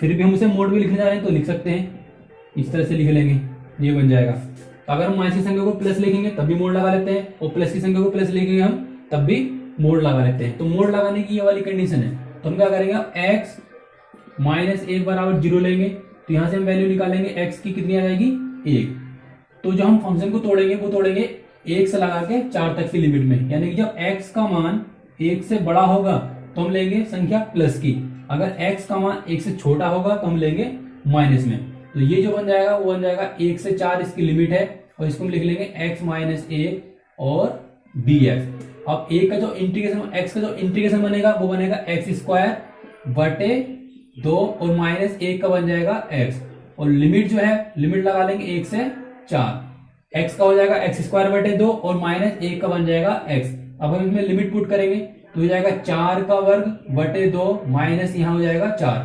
Speaker 2: फिर भी हम उसे मोड में लिखने जा रहे हैं तो लिख सकते हैं, इस तरह से लिख लेंगे, ये बन जाएगा। तो अगर हम माइनस की संख्या को प्लस लिखेंगे तब भी मोड लगा लेते हैं, और प्लस की संख्या को प्लस लिखेंगे हम तब भी मोड लगा लेते हैं। तो मोड लगाने की ये वाली कंडीशन है। तो हम क्या करेंगे, एक्स माइनस 1 बराबर 0 लेंगे, तो यहां से हम वैल्यू निकालेंगे एक्स की, कितनी आ जाएगी 1। तो जो हम फंक्शन को तोड़ेंगे वो तोड़ेंगे 1 से लगा के 4 तक की लिमिट में, यानी कि जब x का मान 1 से बड़ा होगा तो हम लेंगे संख्या प्लस की, अगर x का मान 1 से छोटा होगा तो हम लेंगे माइनस में। तो ये जो बन जाएगा वो बन जाएगा 1 से 4 इसकी लिमिट है, और इसको हम लिख लेंगे x माइनस 1 और dx। अब x का जो इंटीग्रेशन बनेगा वो बनेगा एक्स स्क्वायर बटे 2 और माइनस 1 का बन जाएगा x, और लिमिट जो है लिमिट लगा लेंगे 1 से 4, x का हो जाएगा एक्स स्क्वायर बटे 2 और माइनस 1 का बन जाएगा x। अब हम इसमें लिमिट पुट करेंगे तो हो जाएगा 4 का वर्ग बटे 2 माइनस यहाँ हो जाएगा 4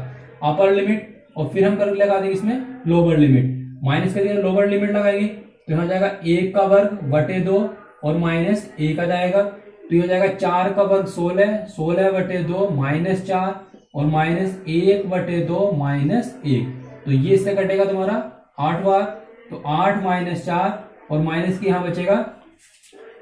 Speaker 2: अपर लिमिट, और फिर हम कर लगा देंगे इसमें लोअर लिमिट, माइनस कर दिया लोअर लिमिट लगाएंगे तो यहाँ हो जाएगा 1 का वर्ग बटे 2 और माइनस 1 आ जाएगा, तो ये हो जाएगा 4 का वर्ग 16 बटे 2 माइनस 4 और माइनस 1 बटे 2 माइनस 1। तो ये इससे कटेगा तुम्हारा 8 बार, तो 8 माइनस 4 और माइनस की यहाँ बचेगा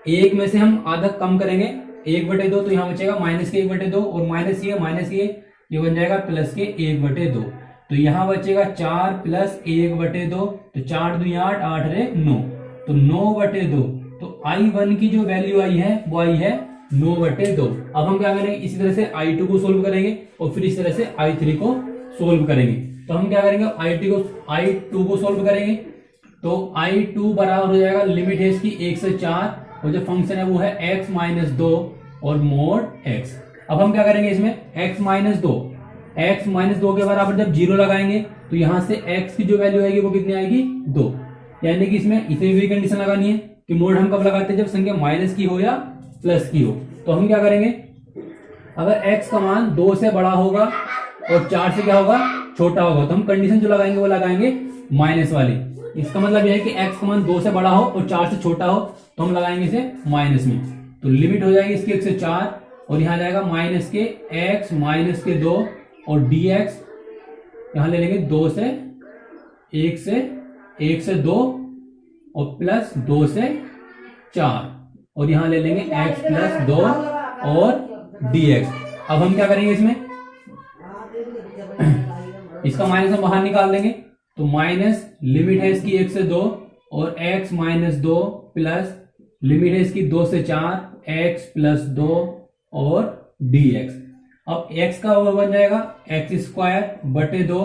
Speaker 2: 1 में से हम आधा कम करेंगे 1 बटे 2, तो यहाँ बचेगा माइनस के 1 बटे 2 और माइनस ये बन जाएगा प्लस के 1 बटे 2। तो यहाँ बचेगा 4 प्लस 1 बटे 2, तो 4 2 8 8 रे 9, तो 9 बटे 2। तो I1 की जो वैल्यू आई है वो आई है 9 बटे 2। अब हम क्या करेंगे, इसी तरह से I2 को सोल्व करेंगे और फिर इस तरह से I3 को सोल्व करेंगे। तो हम क्या करेंगे, I2 को सोल्व करेंगे, तो I2 बराबर हो जाएगा, लिमिट है इसकी 1 से 4 और जो फंक्शन है वो है x माइनस 2 और मोड x। अब हम क्या करेंगे, इसमें x माइनस 2 के बराबर जब 0 लगाएंगे तो यहां से x की जो वैल्यू आएगी वो कितनी आएगी 2, यानी कि इसमें इसे भी कंडीशन लगानी है कि मोड हम कब लगाते हैं, जब संख्या माइनस की हो या प्लस की हो। तो हम क्या करेंगे, अगर x का मान 2 से बड़ा होगा और 4 से क्या होगा छोटा होगा, तो हम कंडीशन जो लगाएंगे वो लगाएंगे माइनस वाली। इसका मतलब यह है कि x का मान 2 से बड़ा हो और 4 से छोटा हो तो हम लगाएंगे इसे माइनस में। तो लिमिट हो जाएगी इसकी 1 से 4 और यहाँ जाएगा माइनस के x माइनस के 2 और dx यहाँ ले लेंगे 2 से 1 से 2 और प्लस 2 से 4 और यहाँ ले लेंगे x प्लस 2 और dx। अब हम क्या करेंगे, इसमें इसका माइनस हम बाहर निकाल देंगे, तो माइनस लिमिट है इसकी 1 से 2 और x माइनस 2 प्लस लिमिट है इसकी 2 से 4 x प्लस 2 और dx। अब x का वो बन जाएगा एक्स स्क्वायर बटे 2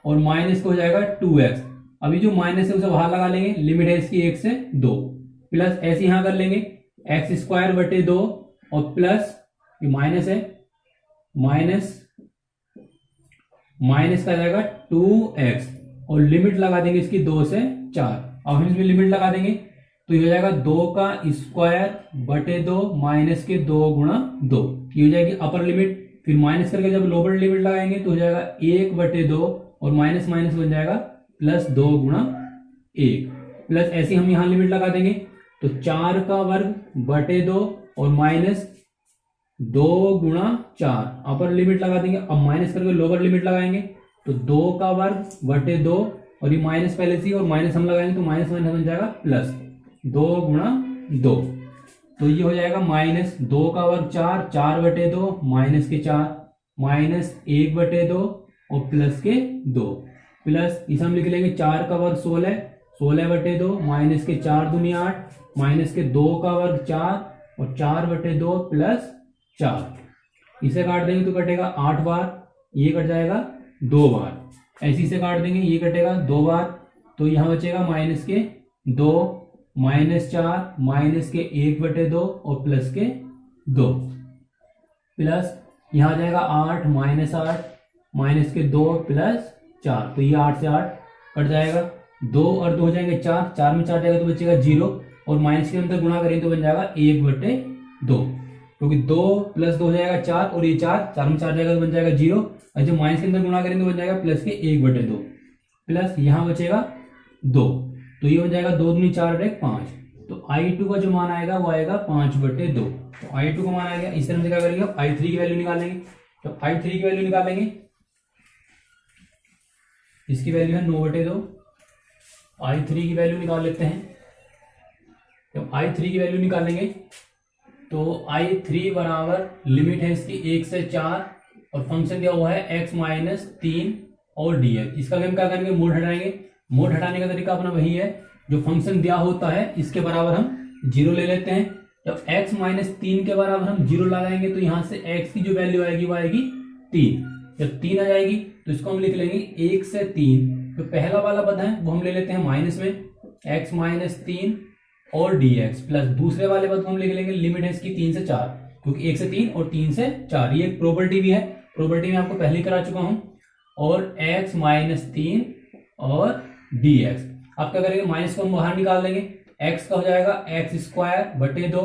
Speaker 2: और माइनस को हो जाएगा 2x। अभी जो माइनस है उसे बाहर लगा लेंगे, लिमिट है इसकी 1 से 2 प्लस ऐसे यहां कर लेंगे एक्स स्क्वायर बटे 2 और प्लस ये माइनस है माइनस का जाएगा 2x और लिमिट लगा देंगे इसकी 2 से 4। अब हम इसमें लिमिट लगा देंगे तो ये हो जाएगा 2 का स्क्वायर बटे 2 माइनस के 2 गुणा 2, ये हो जाएगी अपर लिमिट। फिर माइनस करके जब लोअर लिमिट लगाएंगे तो हो जाएगा 1 बटे 2 और माइनस माइनस बन जाएगा प्लस 2 गुणा 1 प्लस ऐसे हम यहां लिमिट लगा देंगे तो 4 का वर्ग बटे 2 और माइनस 2 गुणा 4 अपर लिमिट लगा देंगे। अब माइनस करके लोअर लिमिट लगाएंगे तो 2 का वर्ग बटे 2 और ये माइनस पहले से और माइनस हम लगाएंगे तो माइनस माइनस बन जाएगा प्लस 2 गुणा 2, तो ये हो जाएगा माइनस 2 का वर्ग 4 बटे 2 माइनस के 4 माइनस 1 बटे 2 और प्लस के 2 प्लस इसे हम लिख लेंगे 4 का वर्ग 16 बटे 2 माइनस के 4 दूनी 8 माइनस के 2 का वर्ग 4 और 4 बटे 2 प्लस 4, इसे काट देंगे तो कटेगा 8 बार, ये कट जाएगा 2 बार, ऐसे से काट देंगे ये कटेगा 2 बार, तो यहां बचेगा माइनस के 2 माइनस 4 माइनस के 1 बटे 2 और प्लस के 2 प्लस यहां आ जाएगा 8 माइनस के 2 प्लस 4, तो ये 8 से 8 कट जाएगा, 2 और 2 हो जाएंगे 4 में 4 जाएगा तो बचेगा 0, और माइनस के अंदर गुणा करें तो बन जाएगा 1/2, क्योंकि 2 + 2 हो जाएगा 4 और ये 4 में 4 जाएगा तो बन जाएगा 0, और जब माइनस के अंदर गुणा करेंगे तो बन जाएगा प्लस के 1/2 प्लस यहाँ बचेगा 2, तो ये हो जाएगा 2 दूनी 4 और 1 5। तो I2 का जो मान आएगा वो आएगा 5/2। तो I2 का मान आ गया। इस तरह से क्या करेंगे, I3 की वैल्यू निकालेंगे। तो I3 की वैल्यू निकालेंगे, इसकी वैल्यू है 9/2। I3 की वैल्यू निकाल लेते हैं। जब I3 की वैल्यू निकालेंगे तो I3 बराबर लिमिट है इसकी 1 से 4 और फंक्शन दिया हुआ है x - 3 और dx। इसका हम क्या करेंगे, मोड हटाएंगे। मोड हटाने का तरीका अपना वही है, जो फंक्शन दिया होता है इसके बराबर हम 0 ले लेते हैं। जब x - 3 के बराबर हम 0 लगाएंगे तो यहां से x की जो वैल्यू आएगी वो आएगी 3। जब 3 आ जाएगी तो इसको हम लिख लेंगे 1 से 3। तो पहला वाला पद है वो हम ले लेते हैं माइनस में, x - 3 और dx प्लस दूसरे वाले पद को हम लिख लेंगे, लिमिट है इसकी 3 से 4, क्योंकि 1 से 3 और 3 से 4 ये एक प्रॉपर्टी भी है, प्रॉपर्टी में आपको पहले करा चुका हूं। और x - 3 और dx, आप क्या करेंगे, माइनस को हम बाहर निकाल लेंगे। x का हो जाएगा x²/2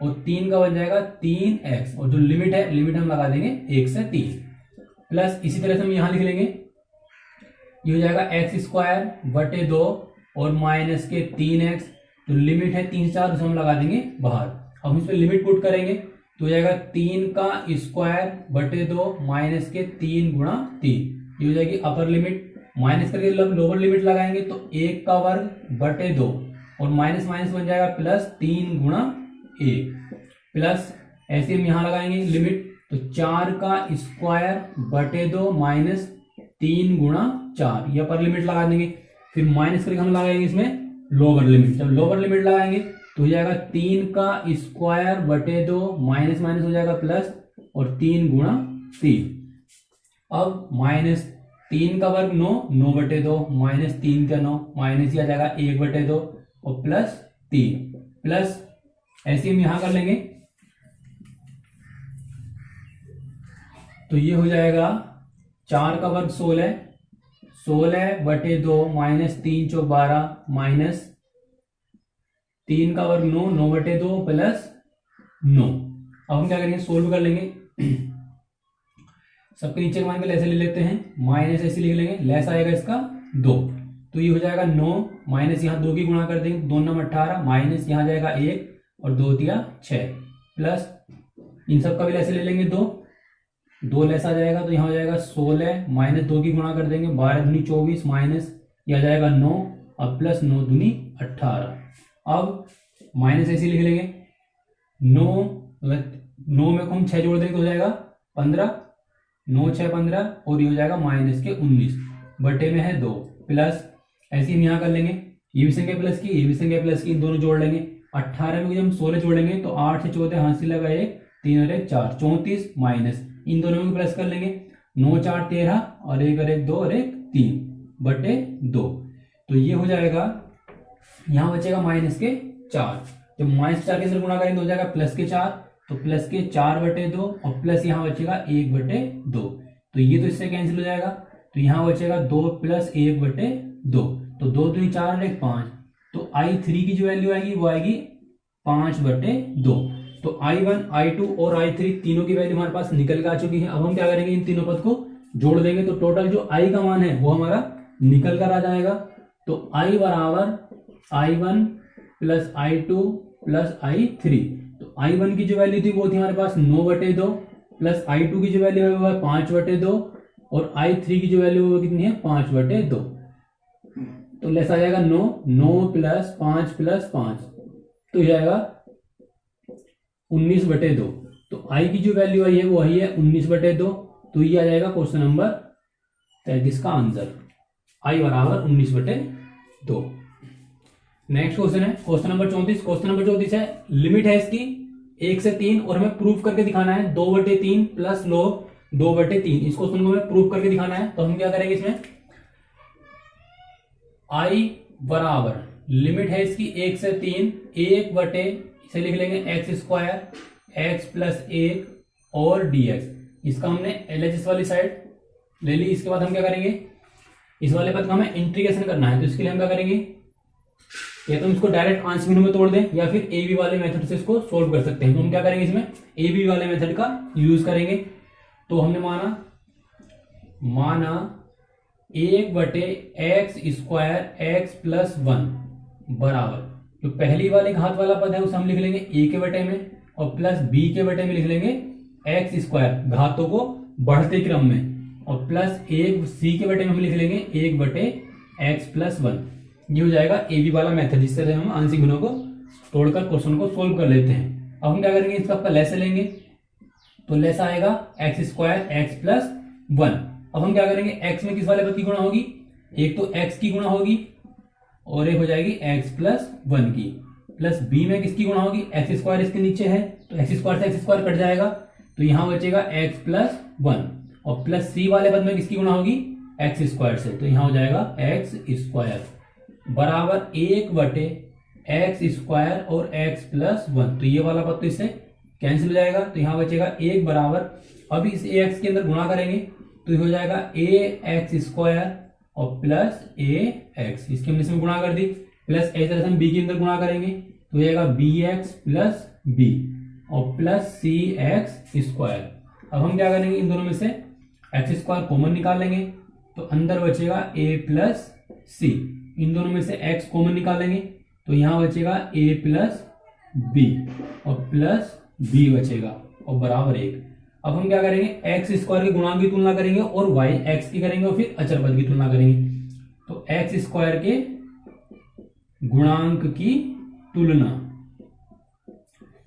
Speaker 2: और 3 का बन जाएगा 3x, और जो लिमिट है, लिमिट हम लगा देंगे 1 से 3 प्लस इसी तरह से हम यहां लिख लेंगे, ये हो जाएगा x²/2 और माइनस के 3x, जो लिमिट है 3 से 4 उसे हम लगा देंगे बाहर। अब हम इस पर लिमिट पुट करेंगे तो हो जाएगा 3²/2 माइनस के 3 × 3, ये हो जाएगी अपर लिमिट। माइनस करके लोअर लिमिट लगाएंगे तो 1²/2 और माइनस माइनस बन जाएगा प्लस 3 × 1 प्लस ऐसे हम यहां लगाएंगे लिमिट, तो 4²/2 माइनस 3 × 4, ये अपर लिमिट लगा देंगे। फिर माइनस करके हम लगाएंगे इसमें लोअर लिमिट। जब लोअर लिमिट लगाएंगे तो हो जाएगा 3²/2 माइनस माइनस हो जाएगा प्लस और 3 × 3। अब -3 का वर्ग 9, 9/2 माइनस 3 का 9 माइनस आ जाएगा 1/2 और प्लस 3 प्लस ऐसे हम यहां कर लेंगे, तो ये हो जाएगा 4 का वर्ग 16, 16/2 माइनस 3 × 12 माइनस 3 का वर्ग 9, 9/2 प्लस 9। अब हम क्या करेंगे, सोल्व कर लेंगे। सबके नीचे के मान को ऐसे ले लेते हैं, माइनस ऐसे लिख लेंगे, लेस आएगा इसका 2, तो ये हो जाएगा 9 माइनस यहाँ 2 की गुणा कर देंगे, 2 × 9 18 माइनस यहाँ जाएगा 1 और 2 × 6 प्लस इन सब का भी ऐसे ले लेंगे 2 लेस आ जाएगा, तो यहाँ हो जाएगा 16 माइनस 2 की गुणा कर देंगे, 12 दूनी 24 माइनस यह आ जाएगा 9 और प्लस 9 दूनी 18। अब माइनस ऐसे लिख लेंगे, 9 में हम 6 जोड़ देंगे तो हो जाएगा 15, 9 × 6 15 और ये हो जाएगा माइनस के 19 बटे में है 2 प्लस ऐसे हम यहाँ कर लेंगे, ये भी संख्या प्लस की, ये भी संख्या प्लस की, इन दोनों जोड़ लेंगे। 18 में जब हम 16 जोड़ेंगे तो 8 से 14 हाथ से लगा 1, 3 और 1 4, 34 माइनस इन दोनों में प्लस कर लेंगे, 9 × 4 13 और 1 और 1 2 और 1 3 बटे 2, तो ये हो जाएगा, यहाँ बचेगा माइनस के 4। जब -4 के अंदर गुणा करेंगे तो हो जाएगा प्लस के 4, तो प्लस के 4/2 और प्लस यहाँ बचेगा 1/2, तो ये तो इससे कैंसिल हो जाएगा, तो यहाँ बचेगा 2 + 1/2, तो 2 दूनी 4 और 1 5, तो I3 की जो वैल्यू आएगी वो आएगी 5/2। तो I1, I2 और I3 तीनों की वैल्यू हमारे पास निकल के आ चुकी है। अब हम क्या करेंगे, इन तीनों पद को जोड़ देंगे तो टोटल जो I का मान है वो हमारा निकल कर आ जाएगा। तो I बराबर I1 + I2 + I3, तो I1 की जो वैल्यू थी वो थी हमारे पास 9/2 प्लस I2 की जो वैल्यू है वो है 5/2 और I3 की जो वैल्यू वो कितनी है 5/2, तो लेस आ जाएगा 9, 9 + 5 + 5, तो ये आएगा 19/2। तो I की जो वैल्यू आई है वो वही है 19/2, तो ये आ जाएगा क्वेश्चन नंबर 33 का आंसर, I बराबर 19/2। नेक्स्ट क्वेश्चन है क्वेश्चन नंबर 34। क्वेश्चन नंबर 34 है, लिमिट है इसकी 1 से 3 और हमें प्रूफ करके दिखाना है 2/3 प्लस log 2/3। इस क्वेश्चन को हमें प्रूफ करके दिखाना है, तो हम क्या करेंगे, इसमें I बराबर लिमिट है इसकी 1 से 3, 1 इसे लिख लेंगे x² x + 1 और dx। इसका हमने LHS वाली साइड ले ली। इसके बाद हम क्या करेंगे, इस वाले पद का हमें इंटीग्रेशन करना है, तो इसके लिए हम क्या करेंगे, या तो हम इसको डायरेक्ट आंसर बिंदु में तोड़ दें या फिर ए बी वाले मेथड से इसको सोल्व कर सकते हैं। तो हम क्या करेंगे, इसमें ए बी वाले मेथड का यूज करेंगे। तो हमने माना 1/x² x+1 बराबर, जो पहली वाले घात वाला पद है उसे हम लिख लेंगे a के बटे में, और प्लस b के बटे में लिख लेंगे x² घातों को बढ़ते क्रम में, और प्लस एक c के बटे में हम लिख लेंगे 1/x+1। ये हो जाएगा ए बी वाला मेथड, जिससे हम आंशिक भिन्नों को तोड़कर क्वेश्चन को सोल्व कर लेते हैं। अब हम क्या करेंगे, इसका लैसे लेंगे, तो लैसा आएगा x² x+1। अब हम क्या करेंगे, x में किस वाले पद की गुणा होगी, एक तो x की गुणा होगी और एक हो जाएगी x+1 की, प्लस b में किसकी गुणा होगी, x² इसके नीचे है तो x² से x² कट जाएगा, तो यहां बचेगा x+1, और प्लस c वाले पद में किसकी गुणा होगी, x² से, तो यहां हो जाएगा x² बराबर 1/x² और x+1। तो ये वाला पद तो इससे कैंसिल हो जाएगा, तो यहां बचेगा 1 बराबर, अब इस ax के अंदर गुणा करेंगे तो ये हो जाएगा ax² और प्लस ax, इसके हमने इसमें गुणा कर दी, प्लस इस तरह से हम b के अंदर गुणा करेंगे तो हो जाएगा bx प्लस b और प्लस cx²। अब हम क्या करेंगे, इन दोनों में से x² कॉमन निकाल लेंगे, तो अंदर बचेगा a प्लस c, इन दोनों में से x कॉमन निकालेंगे तो यहां बचेगा a प्लस b और प्लस b बचेगा और बराबर 1। अब हम क्या करेंगे, x² के गुणांक की तुलना करेंगे और x की करेंगे और फिर अचर पद की तुलना करेंगे। तो x² के गुणांक की तुलना,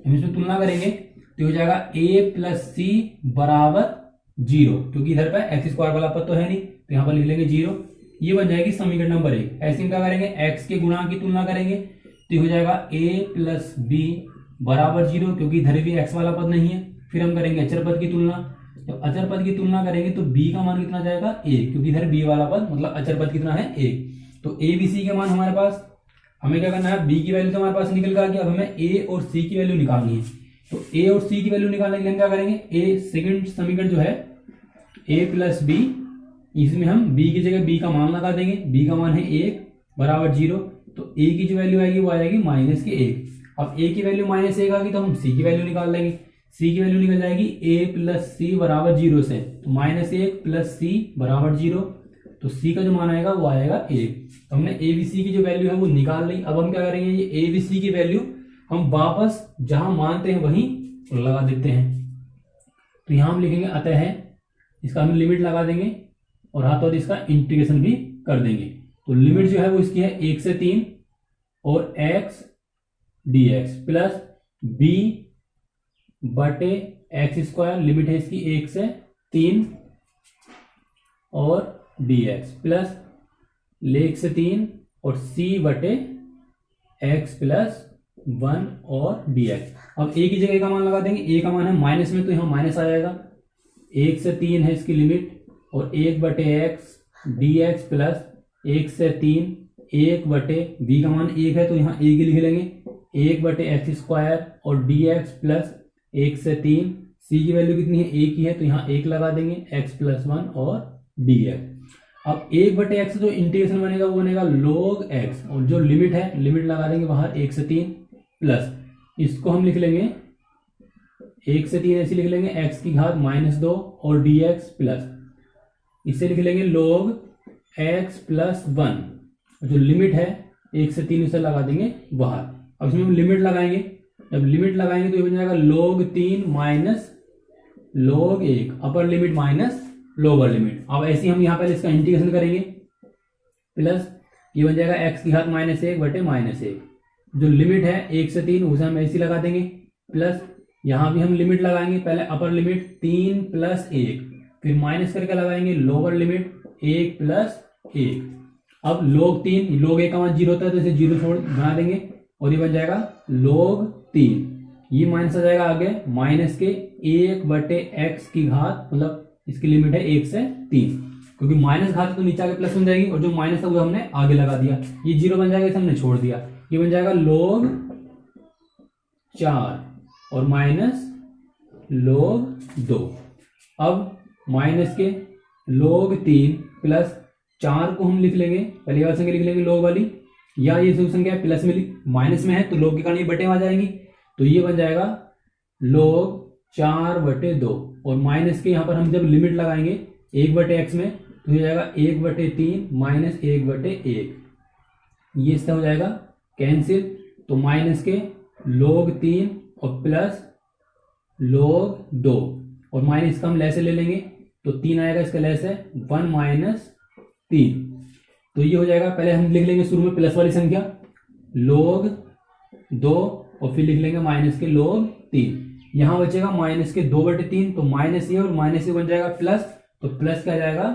Speaker 2: हम इसमें तुलना करेंगे तो हो जाएगा a प्लस c बराबर 0, क्योंकि इधर पे x² वाला पद तो है नहीं, तो यहां पर लिख लेंगे 0। ये बन जाएगी समीकरण नंबर 1। ऐसे हम क्या करेंगे, x के गुणांक की तुलना करेंगे तो हो जाएगा a प्लस b बराबर 0, क्योंकि इधर भी x वाला पद नहीं है। फिर हम करेंगे अचर पद की तुलना, जब अचर पद की तुलना करेंगे तो b का मान कितना जाएगा, a, क्योंकि इधर b वाला पद मतलब अचर पद कितना है, a। तो a b c के मान हमारे पास, हमें क्या करना है, b की वैल्यू तो हमारे पास निकल कर आ गया, अब हमें a और c की वैल्यू निकालनी है। तो a और c की वैल्यू निकालने के लिए हम क्या करेंगे, a सेकंड समीकरण जो है a प्लस b, इसमें हम b की जगह b का मान लगा देंगे, b का मान है 1 बराबर 0, तो a की जो वैल्यू आएगी वो आ जाएगी -1। अब a की वैल्यू -1 आ गई तो हम c की वैल्यू निकाल लेंगे, c की वैल्यू निकल जाएगी a प्लस c बराबर 0 से, तो -1 प्लस c बराबर 0, तो c का जो मान आएगा वो आएगा 1। तो हमने a b c की जो वैल्यू है वो निकाल ली। अब हम क्या करेंगे, ये a b c की वैल्यू हम वापस जहां मानते हैं वहीं लगा देते हैं। तो यहां हम लिखेंगे अतः है, इसका हम लिमिट लगा देंगे और हाथों इसका इंटीग्रेशन भी कर देंगे। तो लिमिट जो है वो इसकी है 1 से 3 और x dx प्लस b बटे x², लिमिट है इसकी 1 से 3 और dx प्लस 1 से 3 और c बटे x प्लस 1 और dx। अब a की जगह का मान लगा देंगे, a का मान है माइनस में तो यहाँ माइनस आ जाएगा, 1 से 3 है इसकी लिमिट और 1 बटे x dx प्लस 1 से 3 1 बटे b का मान 1 है तो यहाँ 1 ही लिख लेंगे, 1 बटे x² और dx प्लस 1 से 3, c की वैल्यू कितनी है, 1 ही है तो यहाँ 1 लगा देंगे, x प्लस 1 और dx। अब 1 बटे x जो इंटीग्रेशन बनेगा वो बनेगा log x, और जो लिमिट है, लिमिट लगा देंगे बाहर 1 से 3 प्लस इसको हम लिख लेंगे 1 से 3 ऐसे लिख लेंगे x की घात -2 और dx प्लस इसे लिख लेंगे log x प्लस 1, जो लिमिट है 1 से 3 उसे लगा देंगे बाहर। अब इसमें हम लिमिट लगाएंगे, जब लिमिट लगाएंगे तो ये बन जाएगा log 3 माइनस log 1, अपर लिमिट माइनस लोअर लिमिट। अब ऐसे हम यहाँ पर इसका इंटीग्रेशन करेंगे, प्लस ये बन जाएगा x की घात -1 बटे -1, जो लिमिट है 1 से 3 उसे हम ऐसे लगा देंगे, प्लस यहाँ भी हम लिमिट लगाएंगे, पहले अपर लिमिट 3 प्लस 1, फिर माइनस करके लगाएंगे लोअर लिमिट 1 प्लस 1। अब log 3, log 1 का मान 0 होता है तो इसे 0 छोड़ बना देंगे और ये बन जाएगा log 3, ये माइनस आ जाएगा आगे माइनस के 1 बटे x की घात, मतलब इसकी लिमिट है 1 से 3, क्योंकि माइनस घात तो नीचे आगे प्लस बन जाएगी और जो माइनस था वो हमने आगे लगा दिया, ये 0 बन जाएगा, इसे हमने छोड़ दिया, ये बन जाएगा log 4 और माइनस log 2। अब माइनस के log 3 प्लस 4 को हम लिख लेंगे, पहली बार संख्या लिख लेंगे log वाली, या ये सोल्यूशन क्या है, प्लस में माइनस में है तो log के कारण ये बटे में आ जाएंगी, तो ये बन जाएगा log 4/2 और माइनस के यहाँ पर हम जब लिमिट लगाएंगे 1/x में तो हो जाएगा 1/3 माइनस 1/1, ये इसका हो जाएगा कैंसिल, तो माइनस के log 3 और प्लस log 2 और माइनस का हम लैसे ले लेंगे तो 3 आएगा, इसका लैस है 1 माइनस 3, तो ये हो जाएगा। पहले हम लिख लेंगे शुरू में प्लस वाली संख्या log 2 और फिर लिख लेंगे माइनस के log 3, यहां बचेगा माइनस के 2/3, तो माइनस ये और माइनस ये बन जाएगा प्लस, तो प्लस क्या जाएगा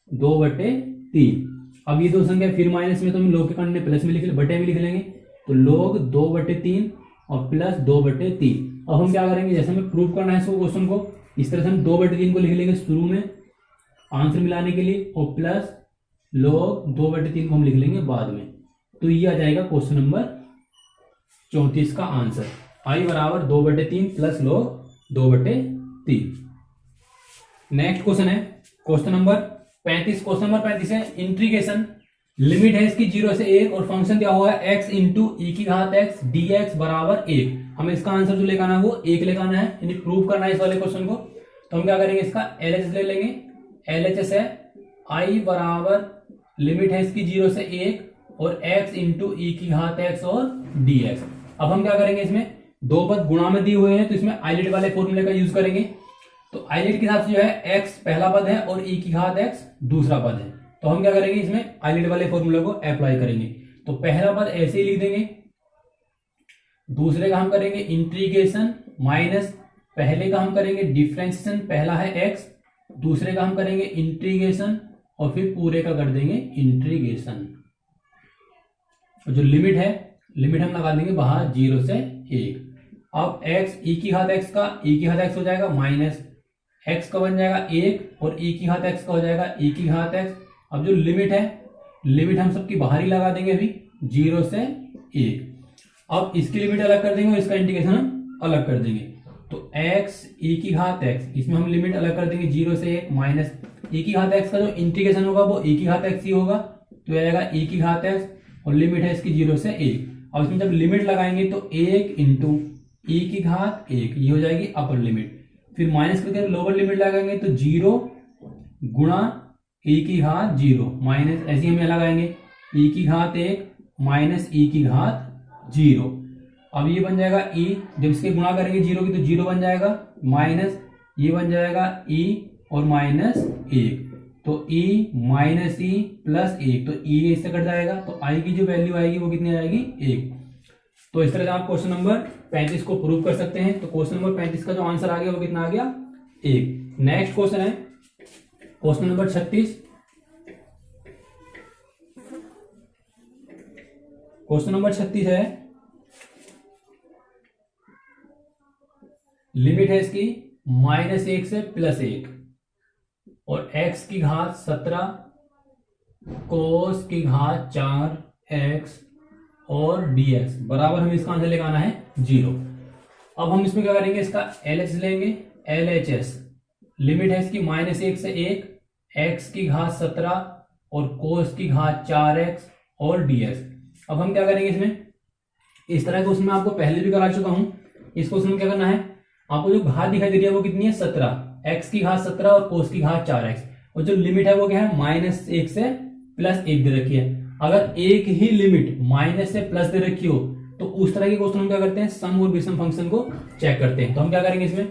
Speaker 2: 2/3। अब ये दो संख्या फिर माइनस में तो हम log के कारण प्लस में बटे में लिख लेंगे, तो log 2/3 और प्लस 2/3। अब हम क्या करेंगे, जैसे हमें प्रूव करना है इसको क्वेश्चन को, इस तरह से हम 2/3 को लिख लेंगे शुरू में आंसर मिलाने के लिए और प्लस log 2/3 को हम लिख लेंगे बाद में, तो ये आ जाएगा क्वेश्चन नंबर 34 का आंसर, i बराबर 2/3 प्लस log 2/3। नेक्स्ट क्वेश्चन है क्वेश्चन नंबर 35। क्वेश्चन नंबर 35 है इंटीग्रेशन, लिमिट है इसकी 0 से 1 और फंक्शन क्या हुआ है x इंटू ई की घात x dx बराबर 1। हमें इसका आंसर जो लेकर आना है वो 1 लेकर आना है, यानी प्रूव करना है इस वाले क्वेश्चन को। तो हम क्या करेंगे, इसका LHS ले लेंगे, LHS है i बराबर लिमिट है इसकी 0 से 1 और x इंटू ई की घात x और dx। अब हम क्या करेंगे, इसमें दो पद गुणा में दिए हुए हैं तो इसमें आईलेट वाले फॉर्मूले का यूज करेंगे। तो आईलेट के हिसाब से जो है x पहला पद है और e की घात x दूसरा पद है, तो हम क्या करेंगे, इसमें आईलेट वाले फॉर्मूले को अप्लाई करेंगे। तो पहला पद ऐसे ही लिख देंगे, दूसरे का हम करेंगे इंटीग्रेशन माइनस पहले का हम करेंगे डिफरेंशिएशन, पहला है x, दूसरे का हम करेंगे इंटीग्रेशन और फिर पूरे का कर देंगे इंटीग्रेशन। जो लिमिट है, लिमिट हम लगा देंगे बाहर 0 से 1। अब x e की घात x का e की घात x हो जाएगा माइनस x का बन जाएगा 1 और e की घात x का हो जाएगा e की घात x। अब जो लिमिट है, लिमिट हम सबकी बाहर ही लगा देंगे अभी 0 से 1। अब इसकी लिमिट अलग कर देंगे और इसका इंटीग्रेशन हम अलग कर देंगे, तो x e की घात x इसमें हम लिमिट अलग कर देंगे 0 से 1 माइनस e की घात x का जो इंटीग्रेशन होगा वो e की घात x ही होगा, तो यह आएगा e की घात x और लिमिट है इसकी 0 से 1। अब इसमें जब लिमिट लगाएंगे तो 1 इंटू ई की घात 1 ये हो जाएगी अपर लिमिट, फिर माइनस करके लोअर लिमिट लगाएंगे तो 0 गुणा ई की घात 0 माइनस ऐसे ही हम यहाँ लगाएंगे ई की घात 1 माइनस ई की घात 0। अब ये बन जाएगा ई, जब इसके गुणा करेंगे 0 की तो 0 बन जाएगा माइनस ये बन जाएगा ई और माइनस 1, तो ई माइनस ई प्लस 1, तो ई इससे कट जाएगा, तो आई की जो वैल्यू आएगी वो कितनी आएगी 1। तो इस तरह से आप क्वेश्चन नंबर 35 को प्रूव कर सकते हैं। तो क्वेश्चन नंबर 35 का जो आंसर आ गया वो कितना आ गया 1। नेक्स्ट क्वेश्चन है क्वेश्चन नंबर 36। क्वेश्चन नंबर 36 है, लिमिट है इसकी -1 से +1 और x की घात 17 कोस की घात 4x और dx बराबर हमें इसका आंसर लेकर आना है 0। अब हम इसमें क्या करेंगे, इसका LHS लेंगे, LHS लिमिट है इसकी -1 से 1 x की घात 17 और कोस की घात 4x और dx। अब हम क्या करेंगे, इसमें इस तरह के उसमें आपको पहले भी करा चुका हूं। इस क्वेश्चन में क्या करना है, आपको जो घात दिखाई दे रही है वो कितनी है 17, x की घात 17 और कोस की घात 4x, और जो लिमिट है वो क्या है -1 से +1 दे रखी है। अगर एक ही लिमिट माइनस से प्लस दे रखी हो तो उस तरह के क्वेश्चन हम क्या करते हैं, सम और विषम फंक्शन को चेक करते हैं। तो हम क्या करेंगे, इसमें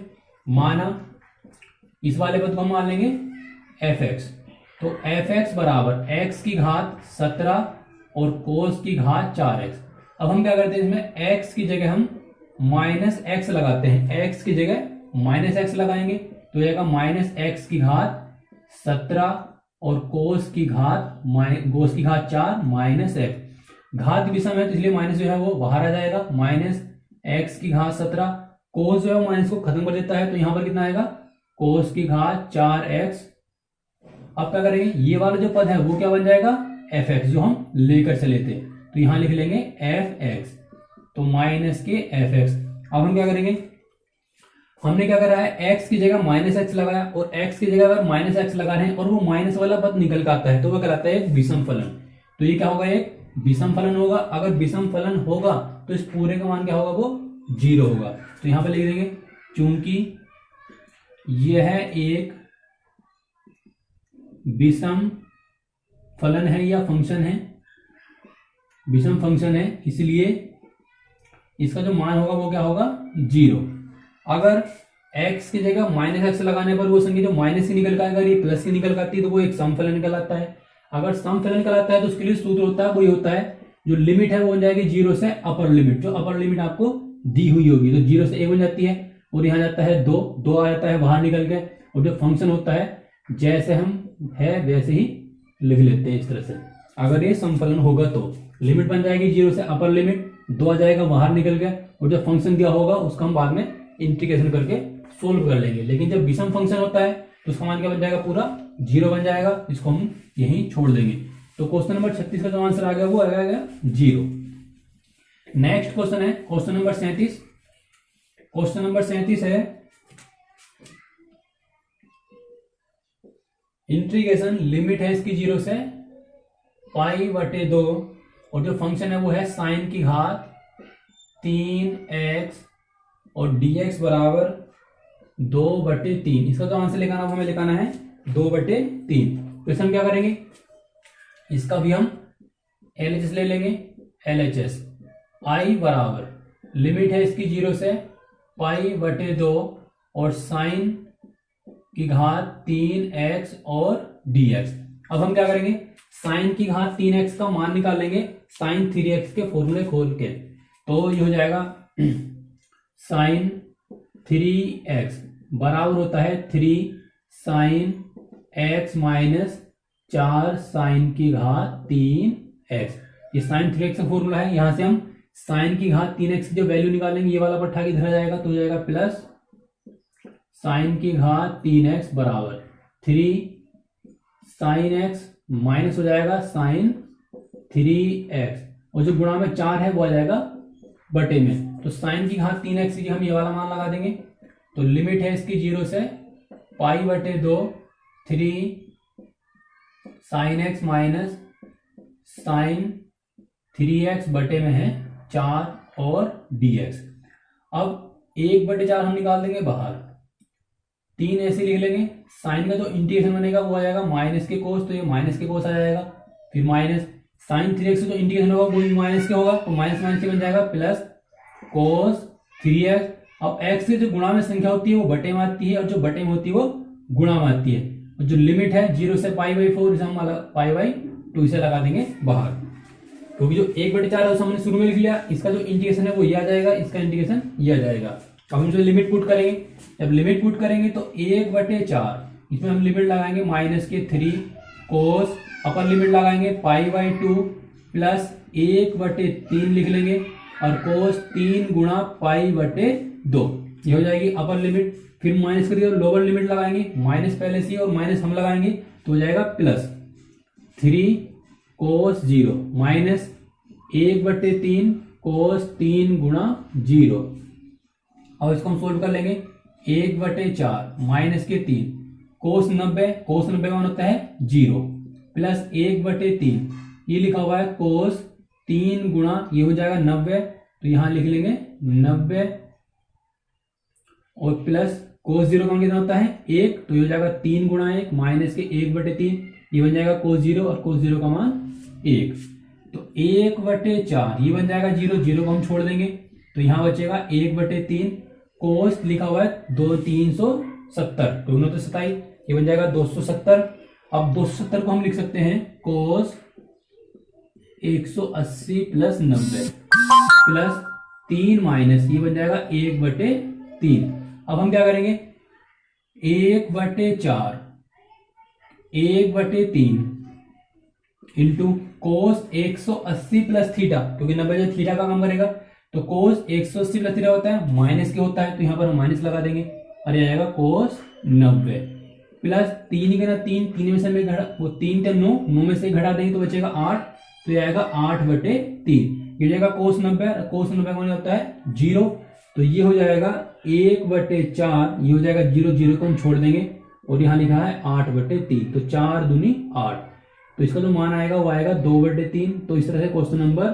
Speaker 2: माना इस वाले पद को हम मान लेंगे fx, तो fx बराबर x की घात 17 और कोस की घात 4x। अब हम क्या करते हैं, इसमें x की जगह हम -x लगाते हैं, x की जगह -x लगाएंगे तो यह -x की घात 17 और कोस की घात 4 -x। घात विषम है तो इसलिए माइनस जो है वो बाहर आ जाएगा, -x की घात 17, कोस जो है माइनस को खत्म कर देता है तो यहां पर कितना आएगा कोस की घात 4x। अब क्या करेंगे, ये वाला जो पद है वो क्या बन जाएगा fx, जो हम लेकर चले थे, तो यहां लिख लेंगे fx, तो माइनस के fx। अब हम क्या करेंगे, हमने क्या करा है x की जगह -x लगाया और x की जगह अगर -x लगा रहे हैं और वो माइनस वाला पद निकल कर आता है तो वो कहलाता है एक विषम फलन। तो ये क्या होगा, एक विषम फलन होगा। अगर विषम फलन होगा तो इस पूरे का मान क्या होगा, वो 0 होगा। तो यहां पर लिख देंगे चूंकि यह एक विषम फलन है या फंक्शन है, विषम फंक्शन है, इसलिए इसका जो मान होगा वो क्या होगा, 0। अगर x की जगह -x लगाने पर वो संख्या जो माइनस की निकल कर अगर ये प्लस की निकल कर आती है तो वो एक सम फलन कहलाता है। अगर सम फलन कहलाता है तो उसके लिए सूत्र होता है, वही होता है जो लिमिट है वो बन जाएगी 0 से अपर लिमिट, जो अपर लिमिट आपको दी हुई होगी। तो 0 से 1 बन जाती है और यहाँ जाता है 2 आ जाता है बाहर निकल के। और जो फंक्शन होता है जैसे हम है वैसे ही लिख लेते हैं इस तरह से। अगर ये समफलन होगा तो लिमिट बन जाएगी 0 से अपर लिमिट, 2 आ जाएगा बाहर निकल के, और जो फंक्शन दिया होगा उसका हम बाद में इंटीग्रेशन करके सोल्व कर लेंगे। लेकिन जब विषम फंक्शन होता है तो उसका मान क्या बन जाएगा, पूरा 0 बन जाएगा। इसको हम यहीं छोड़ देंगे। तो क्वेश्चन नंबर 36 का जो आंसर आ गया वो आ गया 0। नेक्स्ट क्वेश्चन है क्वेश्चन नंबर 37। क्वेश्चन नंबर 37 है इंटीग्रेशन, लिमिट है इसकी 0 से π/2 और जो फंक्शन है वो है साइन की घात 3x और dx बराबर 2/3। इसका जो आंसर लिखाना वो हमें लिखाना है 2/3। तो इसे हम क्या करेंगे, इसका भी हम LHS ले लेंगे। LHS I बराबर लिमिट है इसकी 0 से π/2 और साइन की घात 3x और dx। अब हम क्या करेंगे, साइन की घात 3x का मान निकालेंगे साइन 3x के फॉर्मूले खोल के। तो ये हो जाएगा साइन 3x बराबर होता है 3 साइन x माइनस 4 साइन की घात 3x। ये साइन 3x का फॉर्मूला है। यहां से हम साइन की घात 3x की जो वैल्यू निकालेंगे ये वाला पट्टा किधर जाएगा, तो हो जाएगा प्लस साइन की घात 3x बराबर 3 साइन x माइनस हो जाएगा साइन 3x, और जो गुणा में 4 है वो आ जाएगा बटे में। तो साइन की घात 3x की हम ये वाला मान लगा देंगे। तो लिमिट है इसकी 0 से π/2 3 sign x minus sign 3x बटे में है 4 और dx। अब 1/4 हम निकाल देंगे बाहर, 3 ऐसे लिख लेंगे। साइन का जो इंटीग्रेशन बनेगा वो आ जाएगा माइनस के कोस, तो ये माइनस के कोस आ जाएगा। फिर माइनस साइन 3x जो इंटीग्रेशन होगा वो भी माइनस के होगा, तो माइनस माइनस के बन जाएगा प्लस कोस 3x। अब x की जो गुणा में संख्या होती है वो बटे में आती है और जो बटे में होती है वो गुणा में आती है। और जो लिमिट है 0 से π/4 इसे हम π/2 इसे लगा देंगे बाहर, क्योंकि जो 1/4 है उसे हमने शुरू में लिख लिया। इसका जो इंटीग्रेशन है वो ये आ जाएगा, इसका इंटीग्रेशन ये आ जाएगा। अब हम जो लिमिट पुट करेंगे, जब लिमिट पुट करेंगे तो 1/4 इसमें हम लिमिट लगाएंगे -3 कोस, अपर लिमिट लगाएंगे π/2 प्लस 1/3 लिख लेंगे और कोस 3 गुणा π/2 ये हो जाएगी अपर लिमिट। फिर माइनस करिए लोअर लिमिट लगाएंगे, माइनस पहले से और माइनस हम लगाएंगे तो हो जाएगा प्लस 3 कोस 0 माइनस 1/3 कोस 3 गुणा 0। अब इसको हम सोल्व कर लेंगे 1/4 माइनस के 3 कोस 90, कोस 90 का मान होता है 0 प्लस 1/3 ये लिखा हुआ है कोस 3 गुणा ये हो जाएगा 90, तो यहां लिख लेंगे 90 और प्लस कोस 0 का मान कितना होता है 1, तो ये हो जाएगा 3 गुणा 1 माइनस के 1/3 ये बन जाएगा कोस 0 और कोस 0 का मान 1। तो 1/4 ये बन जाएगा 0, 0 को हम छोड़ देंगे तो यहां बचेगा 1/3 कोस लिखा हुआ है 370 दोनों तो 27 ये बन जाएगा 270। अब 270 को हम लिख सकते हैं कोस 180 प्लस 90 प्लस 3 माइनस ये बन जाएगा 1/3। अब हम क्या करेंगे 1/4 1/3 इंटू कोस 180 प्लस थीटा, क्योंकि 90 जो थीटा का काम करेगा तो कोस 180 प्लस थीटा होता है माइनस के होता है, तो यहां पर हम माइनस लगा देंगे और ये आएगा कोस 90 प्लस 3 ही 3 में से हमें घटा वो 3 × 9 में से घटा देंगे तो बचेगा 8, तो ये आएगा 8/3 ये जाएगा कोस 90, कोस 90 का होता है 0, तो ये हो जाएगा 1/4 ये हो जाएगा 0, 0 को हम छोड़ देंगे और यहाँ लिखा है 8/3, तो 4 दूनी 8। तो इसका जो मान आएगा वो आएगा 2/3। तो इस तरह से क्वेश्चन नंबर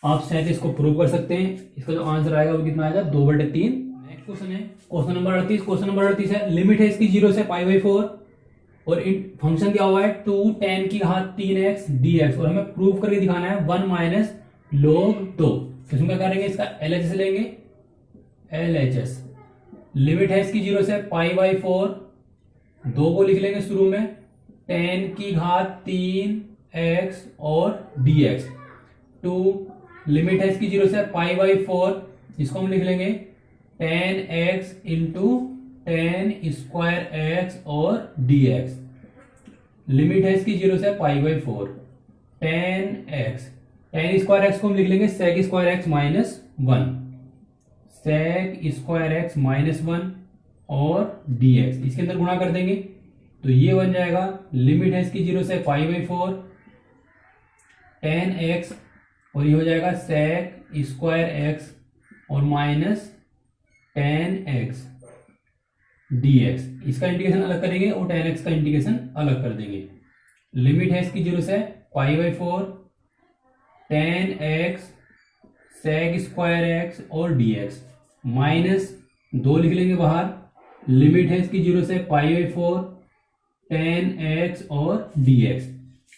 Speaker 2: आप शायद इसको प्रूव कर सकते हैं। इसका जो आंसर आएगा वो कितना आएगा 2/3। नेक्स्ट क्वेश्चन है क्वेश्चन नंबर 38। क्वेश्चन नंबर 38 है लिमिट है इसकी 0 से π/4 और फंक्शन दिया हुआ है 2 tan की घात 3x dx और हमें प्रूव करके दिखाना है 1 माइनस log 2। तो इसमें क्या करेंगे, इसका LHS लेंगे, LHS लिमिट है इसकी 0 से π/4, 2 को लिख लेंगे शुरू में, tan की घात 3x और dx। 2 लिमिट है इसकी 0 से π/4, इसको हम लिख लेंगे tan x into tan square x और dx। लिमिट है इसकी 0 से π/4, tan x, tan square x को हम लिख लेंगे sec square x minus 1, sec square x minus 1 और dx। इसके अंदर गुणा कर देंगे तो ये बन जाएगा लिमिट है इसकी 0 से π/4 tan x और ये हो जाएगा sec स्क्वायर x और माइनस tan x dx। इसका इंटीग्रेशन अलग करेंगे और tan x का इंटीग्रेशन अलग कर देंगे। लिमिट है इसकी 0 से π/4 tan x sec square x और dx माइनस 2 लिख लेंगे बाहर। लिमिट है इसकी 0 से π/4 tan x और dx।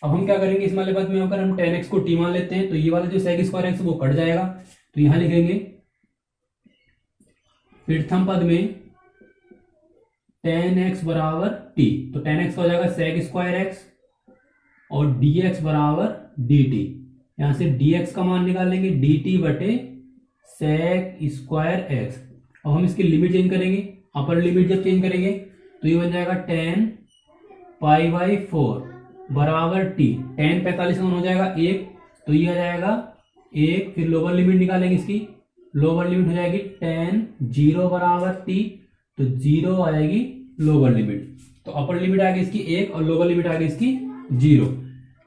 Speaker 2: अब हम क्या करेंगे, इस वाले पद में होकर हम tan x को t मान लेते हैं, तो ये वाला जो sec स्क्वायर x वो कट जाएगा, तो यहां लिखेंगे प्रथम पद में tan x बराबर t, तो tan x हो जाएगा sec स्क्वायर x और dx बराबर dt। यहां से dx का मान निकालेंगे dt बटे sec स्क्वायर x। अब हम इसकी लिमिट चेंज करेंगे, अपर लिमिट जब चेंज करेंगे तो ये बन जाएगा tan π/4 बराबर t, tan 45 का हो जाएगा 1, तो ये आ जाएगा 1। फिर लोअर लिमिट निकालेंगे, इसकी लोअर लिमिट हो जाएगी tan 0 बराबर t, तो 0 आ जाएगी लोअर लिमिट। तो अपर लिमिट आ गई इसकी 1 और लोअर लिमिट आ गई इसकी 0,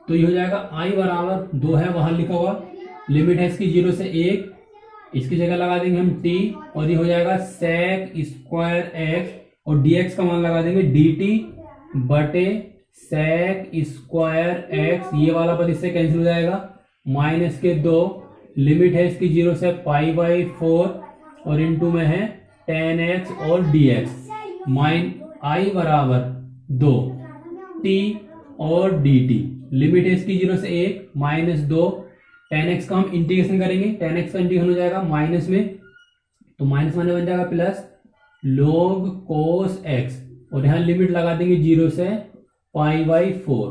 Speaker 2: तो ये हो जाएगा i बराबर 2 है वहां लिखा हुआ। लिमिट है इसकी 0 से 1, इसकी जगह लगा देंगे हम t और ये हो जाएगा sec स्क्वायर x और dx का मान लगा देंगे dt बटे sec स्क्वायर x। ये वाला पद इससे कैंसिल हो जाएगा, माइनस के 2। लिमिट है इसकी 0 से π/4 और इनटू में है tan x और dx। i बराबर 2 t और dt। लिमिट है इसकी 0 से 1 माइनस 2, tan x का हम इंटीग्रेशन करेंगे, tan x का इंटीग्रेशन हो जाएगा माइनस में, तो माइनस में बन जाएगा प्लस log cos x और यहाँ लिमिट लगा देंगे 0 से π/4।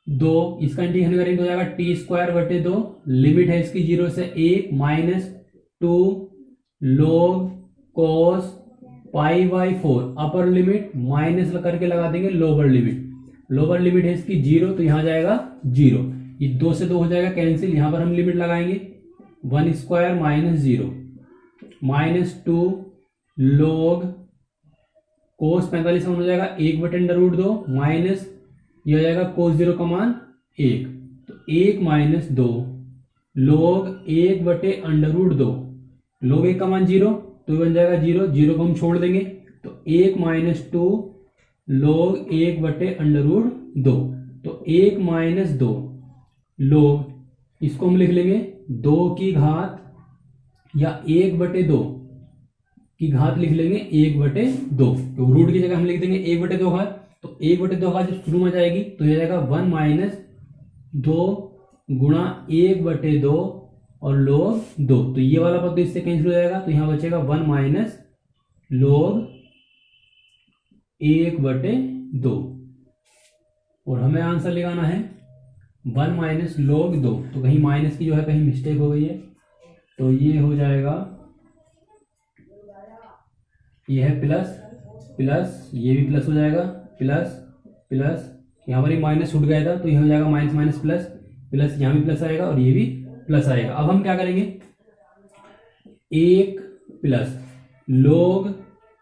Speaker 2: 2 इसका इंटीग्रेशन करेंगे तो हो जाएगा t स्क्वायर बटे 2। लिमिट है इसकी 0 से 1 minus 2 log cos π/4। Upper limit minus करके लगा देंगे लोअर लिमिट, लोअर लिमिट है इसकी 0, तो यहाँ जाएगा 0। ये 2 से 2 हो जाएगा कैंसिल, यहाँ पर हम लिमिट लगाएंगे 1 square minus 0 minus 2 log cos 45 का हो जाएगा 1/√2 माइनस ये हो जाएगा cos 0 का मान 1, तो 1 माइनस 2 log 1/√2। log 1 का मान 0, तो बन जाएगा 0, 0 को हम छोड़ देंगे, तो 1 माइनस 2 log 1/√2, तो 1 माइनस 2 log, इसको हम लिख लेंगे 2 की घात या 1/2 की घात लिख लेंगे 1/2, तो रूट की जगह हम लिख देंगे 1/2 घात। तो 1/2 घात जब शुरू में जाएगी तो ये जाएगा 1 माइनस 2 गुणा 1/2 और log 2, तो ये वाला पद इससे कैंसिल हो जाएगा, तो यहाँ बचेगा 1 माइनस log 1/2 और हमें आंसर लगाना है 1 माइनस log 2। तो कहीं माइनस की जो है कहीं मिस्टेक हो गई है, तो ये हो जाएगा, ये है प्लस प्लस, ये भी प्लस हो जाएगा, प्लस प्लस, यहाँ पर ही माइनस छूट गया था तो ये हो जाएगा माइनस माइनस प्लस प्लस, यहाँ भी प्लस आएगा और ये भी प्लस आएगा। अब हम क्या करेंगे, 1 प्लस log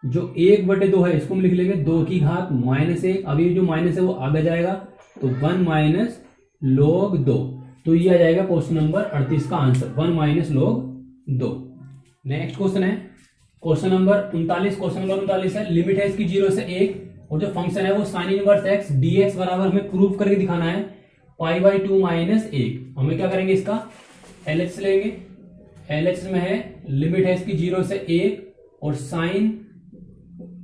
Speaker 2: जो 1/2 है इसको हम लिख लेंगे 2 की घात -1। अभी जो माइनस है वो आगे जाएगा, तो 1 माइनस log 2, तो ये आ जाएगा क्वेश्चन नंबर 38 का answer, 1 minus log 2। Next question है क्वेश्चन नंबर 39। क्वेश्चन नंबर 39 है लिमिट है इसकी 0 से 1 और जो फंक्शन है वो sine inverse x d x बराबर हमें प्रूव करके दिखाना है π/2 माइनस 1। हमें क्या करेंगे, इसका LHS लेंगे। LHS में है लिमिट है इसकी 0 से 1 और sine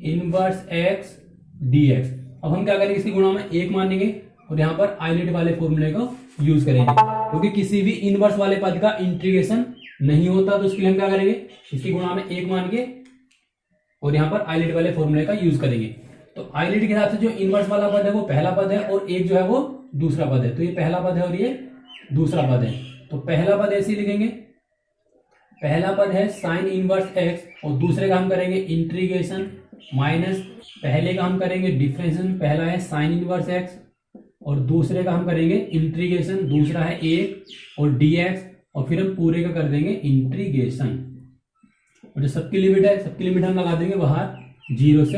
Speaker 2: inverse x d x. अब हम क्या करेंगे, इसकी गुणा में 1 मानेंगे और यहाँ पर आइलेट वाले फॉर्मूले को यूज करेंगे, क्योंकि किसी भी इनवर्स वाले पद का इंटीग्रेशन नहीं होता, तो उसके लिए हम क्या करेंगे, इसकी गुणा में 1 मान के और यहाँ पर आइलेट वाले फॉर्मूले का यूज करेंगे। तो आइलेट के हिसाब से जो इनवर्स वाला पद है वो पहला पद है और एक जो है वो दूसरा पद है। तो ये पहला पद है और ये दूसरा पद है। तो पहला पद ऐसे लिखेंगे, पहला पद है साइन इनवर्स एक्स और दूसरे का हम करेंगे इंटीग्रेशन माइनस पहले का हम करेंगे डिफरेंशिएशन। पहला है साइन इनवर्स एक्स और दूसरे का हम करेंगे इंटीग्रेशन, दूसरा है 1 और dx और फिर हम पूरे का कर देंगे इंटीग्रेशन। और जो सबकी लिमिट है, सबकी लिमिट हम लगा देंगे बाहर 0 से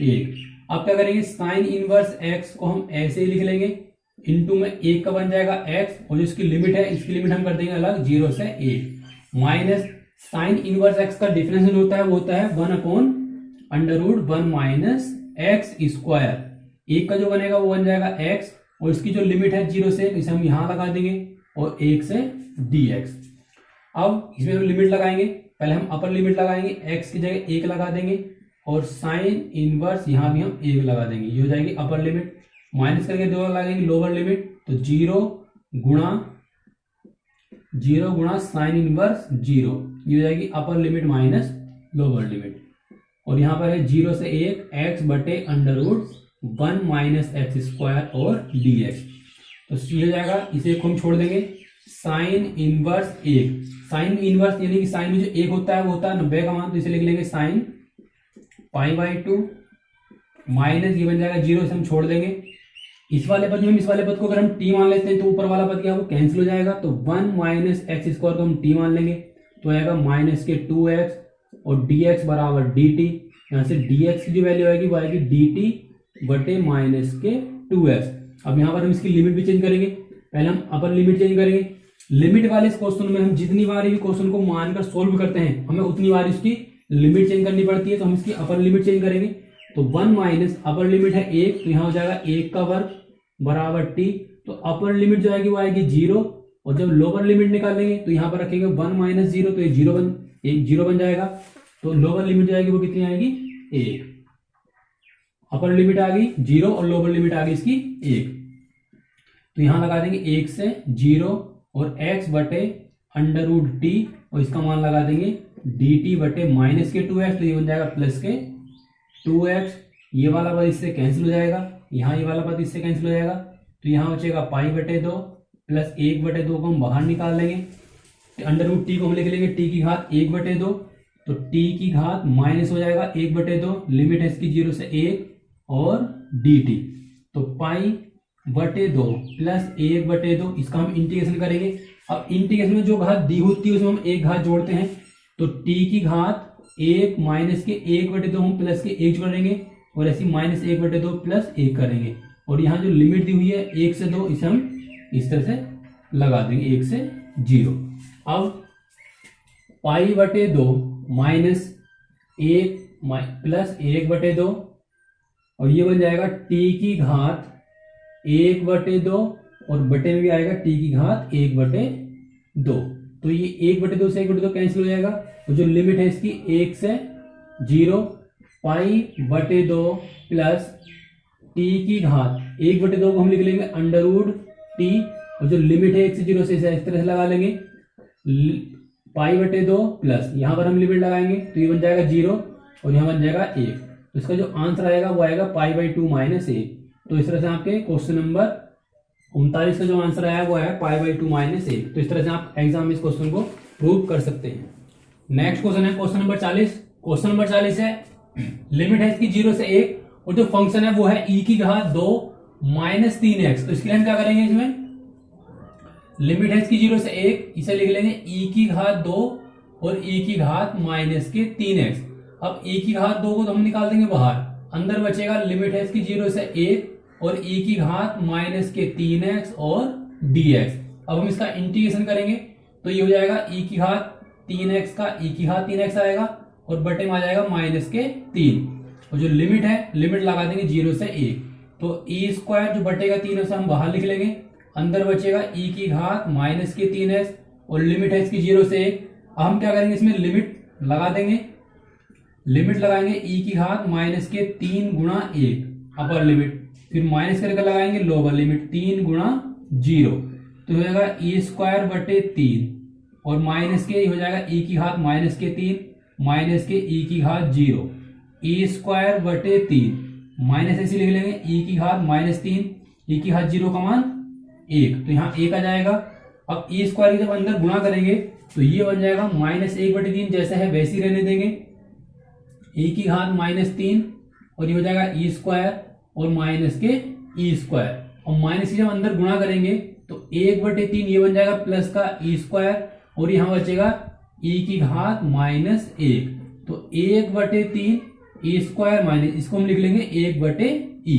Speaker 2: 1। अब क्या करेंगे, साइन इनवर्स x को हम ऐसे ही लिख लेंगे, इनटू में 1 का बन जाएगा x और जो इसकी लिमिट है, इसकी लिमिट हम कर देंगे अलग 0 से 1 माइनस साइन इनवर्स x का डिफरेंशियल होता है वो होता है 1/√1 माइनस एक्स स्क्वायर। 1 का जो बनेगा वो बन जाएगा x और इसकी जो लिमिट है 0 से, इसे हम यहां लगा देंगे और 1 से dx। अब इसमें हम लिमिट लगाएंगे, पहले हम अपर लिमिट लगाएंगे, x की जगह 1 लगा देंगे और साइन इनवर्स यहां भी हम 1 लगा देंगे, ये हो जाएगी अपर लिमिट। माइनस करके 2 लगाएंगे लोअर लिमिट, तो 0 गुणा साइन इनवर्स 0, ये हो जाएगी अपर लिमिट माइनस लोअर लिमिट। और यहां पर है 0 से 1 x/√1 माइनस एक्स स्क्वायर और dx। तो ये हो जाएगा, इसे हम छोड़ देंगे साइन इनवर्स 1। साइन इनवर्स यानी कि साइन में जो 1 होता है वो होता है 90 का मान, तो इसे लिख लेंगे साइन π/2 माइनस ये बन जाएगा 0, इसे हम छोड़ देंगे। इस वाले पद में हम इस वाले पद को अगर हम t मान लेते हैं तो ऊपर वाला पद क्या वो कैंसिल हो जाएगा, तो 1 माइनस एक्स स्क्वायर को हम t मान लेंगे तो आएगा माइनस के 2x और dx बराबर dt। यहाँ से dx की जो वैल्यू आएगी वो आएगी dt बटे माइनस के 2x। अब यहाँ पर हम इसकी लिमिट भी चेंज करेंगे, पहले हम अपर लिमिट चेंज करेंगे। लिमिट वाले इस क्वेश्चन में हम जितनी बार भी क्वेश्चन को मानकर सोल्व करते हैं हमें उतनी बार इसकी लिमिट चेंज करनी पड़ती है, तो हम इसकी अपर लिमिट चेंज करेंगे। तो 1 माइनस अपर लिमिट है 1, तो यहाँ हो जाएगा 1 का वर्ग बराबर t। तो अपर लिमिट जो आएगी वो आएगी 0 और जब लोअर लिमिट निकालेंगे तो यहाँ पर रखेंगे 1 माइनस 0, तो ये 0 बन जाएगा। तो लोअर लिमिट जो आएगी वो कितनी आएगी 1। अपर लिमिट आ गई 0 और लोअर लिमिट आ गई इसकी 1, तो यहां लगा देंगे 1 से 0 और x बटे √t और इसका मान लगा देंगे dt बटे माइनस के 2x, तो ये बन जाएगा प्लस के 2x। ये वाला पद इससे कैंसिल हो जाएगा, यहाँ ये वाला पद इससे कैंसिल हो जाएगा, तो यहाँ बचेगा π/2 प्लस 1/2 को हम बाहर निकाल लेंगे। √t को हम लिख लेंगे t की घात 1/2, तो t की घात माइनस हो जाएगा 1/2, लिमिट है इसकी 0 से 1 और dt, तो π/2 प्लस 1/2, इसका हम इंटीग्रेशन करेंगे। अब इंटीग्रेशन में जो घात दी होती है उसमें हम एक घात जोड़ते हैं, तो t की घात 1 माइनस के 1/2 हम प्लस के 1 जोड़ेंगे और ऐसी माइनस 1/2 प्लस 1 करेंगे। और यहाँ जो लिमिट दी हुई है 1 से 2, इसे हम इस तरह से लगा देंगे 1 से 0। अब π/2 माइनस 1 प्लस 1/2 और ये बन जाएगा t की घात 1/2 और बटे में भी आएगा t की घात 1/2, तो ये 1/2 से 1/2 कैंसिल हो जाएगा। तो जो लिमिट है इसकी 1 से 0 π/2 प्लस t की घात 1/2 को हम लिख लेंगे √t और जो लिमिट है 1 से 0 से इस तरह से लगा लेंगे π/2 प्लस यहाँ पर हम लिमिट लगाएंगे तो ये बन जाएगा 0 और यहाँ बन जाएगा 1, तो इसका जो आंसर आएगा वो आएगा π/2 माइनस 1। तो इस तरह से आपके क्वेश्चन नंबर 39 का जो आंसर आया वो है π/2 माइनस 1। तो इस तरह से आप एग्जाम में इस क्वेश्चन को प्रूव कर सकते हैं। नेक्स्ट क्वेश्चन है क्वेश्चन नंबर 40। क्वेश्चन नंबर 40 है लिमिट है इसकी 0 से 1 और जो फंक्शन है वो है e की घात 2 माइनस 3x। तो इसके लिए हम क्या करेंगे, इसमें लिमिट है इसकी 0 से 1, इसे लिख लेंगे e की घात 2 और e की घात माइनस के 3x। अब e की घात 2 को तो हम निकाल देंगे बाहर, अंदर बचेगा लिमिट है इसकी 0 से 1 और e की घात माइनस के 3x और dx। अब हम इसका इंटीग्रेशन करेंगे तो ये हो जाएगा e की घात 3x का e की घात 3x आएगा और बटे में आ जाएगा माइनस के 3 और जो लिमिट है लिमिट लगा देंगे 0 से 1। तो ई स्क्वायर जो बटेगा 3 उसे हम बाहर लिख लेंगे, अंदर बचेगा ई की घात माइनस के 3s और लिमिट है इसकी 0 से 1। अब हम क्या करेंगे, इसमें लिमिट लगा देंगे, लिमिट लगाएंगे ई की घात माइनस के 3 गुणा 1 अपर लिमिट, फिर माइनस करके लगाएंगे लोअर लिमिट 3 गुणा 0, तो हो जाएगा ई स्क्वायर बटे 3 और माइनस के हो जाएगा ई की घात माइनस के 3 माइनस के ई की घात 0, ई स्क्वायर बटे 3 माइनस ऐसे लिख लेंगे ई की घात माइनस 3 ई की घात 0 का मान 1, तो यहाँ 1 आ जाएगा। अब ई स्क्वायर की जब अंदर गुणा करेंगे तो ये बन जाएगा माइनस 1 बटे 3, जैसे है वैसे ही रहने देंगे, ई की घात माइनस 3 और ये हो जाएगा ई स्क्वायर और माइनस के ई स्क्वायर, और माइनस की जब अंदर गुणा करेंगे तो 1 बटे 3 ये बन जाएगा प्लस का ई स्क्वायर और यहाँ बचेगा ई की घात माइनस 1, तो 1 बटे 3 ई स्क्वायर माइनस, इसको हम लिख लेंगे 1 बटे ई,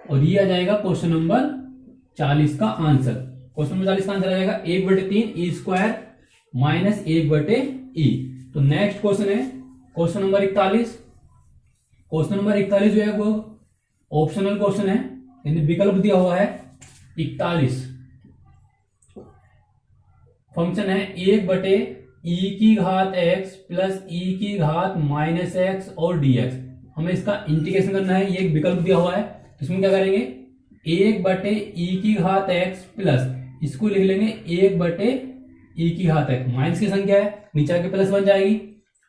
Speaker 2: और ये आ जाएगा क्वेश्चन नंबर 40 का आंसर। क्वेश्चन नंबर 40 का आंसर आ जाएगा 1 बटे 3 ई स्क्वायर माइनस 1 बटे ई। तो नेक्स्ट क्वेश्चन है क्वेश्चन नंबर 41। क्वेश्चन नंबर 41 जो है वो ऑप्शनल क्वेश्चन है, यानी विकल्प दिया हुआ है 41। फंक्शन है 1 बटे ई की घात x प्लस ई की घात माइनस एक्स और dx। हमें इसका इंटीग्रेशन करना है, ये एक विकल्प दिया हुआ है, तो इसमें क्या करेंगे 1 बटे ई की घात x प्लस इसको लिख लेंगे 1 बटे ई की घात x, माइनस की संख्या है नीचे आके प्लस बन जाएगी,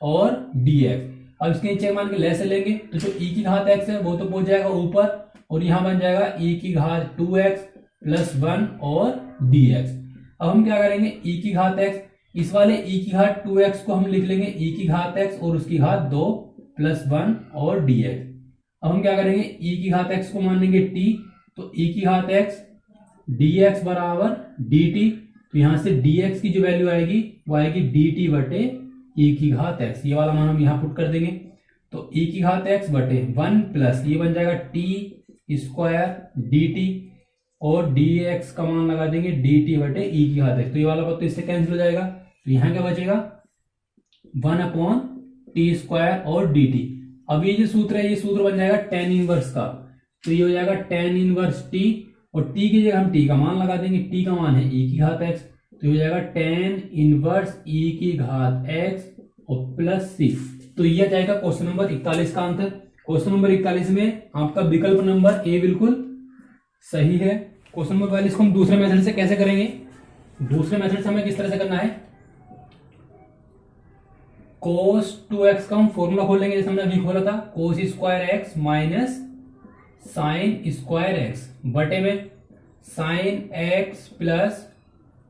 Speaker 2: और dx। अब इसके नीचे मान के लेस लेंगे तो जो ई की घात x है वो तो पहुंच जाएगा ऊपर, और यहां बन जाएगा ई की घात 2x प्लस 1 और dx। अब हम क्या करेंगे ई की घात x, इस वाले ई की घात 2x को हम लिख लेंगे ई की घात x और उसकी घात 2 प्लस 1 और dx। अब हम क्या करेंगे ई की घात x को मान लेंगे t, तो ई की घात x dx बराबर dt, तो यहां से dx की जो वैल्यू आएगी वो आएगी dt बटे ई की घात x, ये वाला मान हम यहां पुट कर देंगे, तो ई की घात x बटे 1 प्लस ये बन जाएगा t स्क्वायर dt और dx का मान लगा देंगे dt बटे ई की घात x, तो ये वाला पद तो इससे कैंसिल हो जाएगा, तो यहाँ क्या बचेगा 1 अपॉन टी स्क्वायर और dt। अब ये जो सूत्र है ये सूत्र बन जाएगा tan इनवर्स का, तो ये हो जाएगा tan इनवर्स t, और t की जगह हम t का मान लगा देंगे, t का मान है e की घात x, तो हो जाएगा tan इनवर्स e की घात x और प्लस c। तो ये जाएगा क्वेश्चन नंबर 41 का आंसर। क्वेश्चन नंबर 41 में आपका विकल्प नंबर ए बिल्कुल सही है। क्वेश्चन नंबर 42 को हम दूसरे मेथड से कैसे करेंगे, दूसरे मेथड से हमें किस तरह से करना है, cos 2x का हम फॉर्मूला खोलेंगे, जैसे हमने अभी खोला था cos square x minus sine square x बटे में sine x plus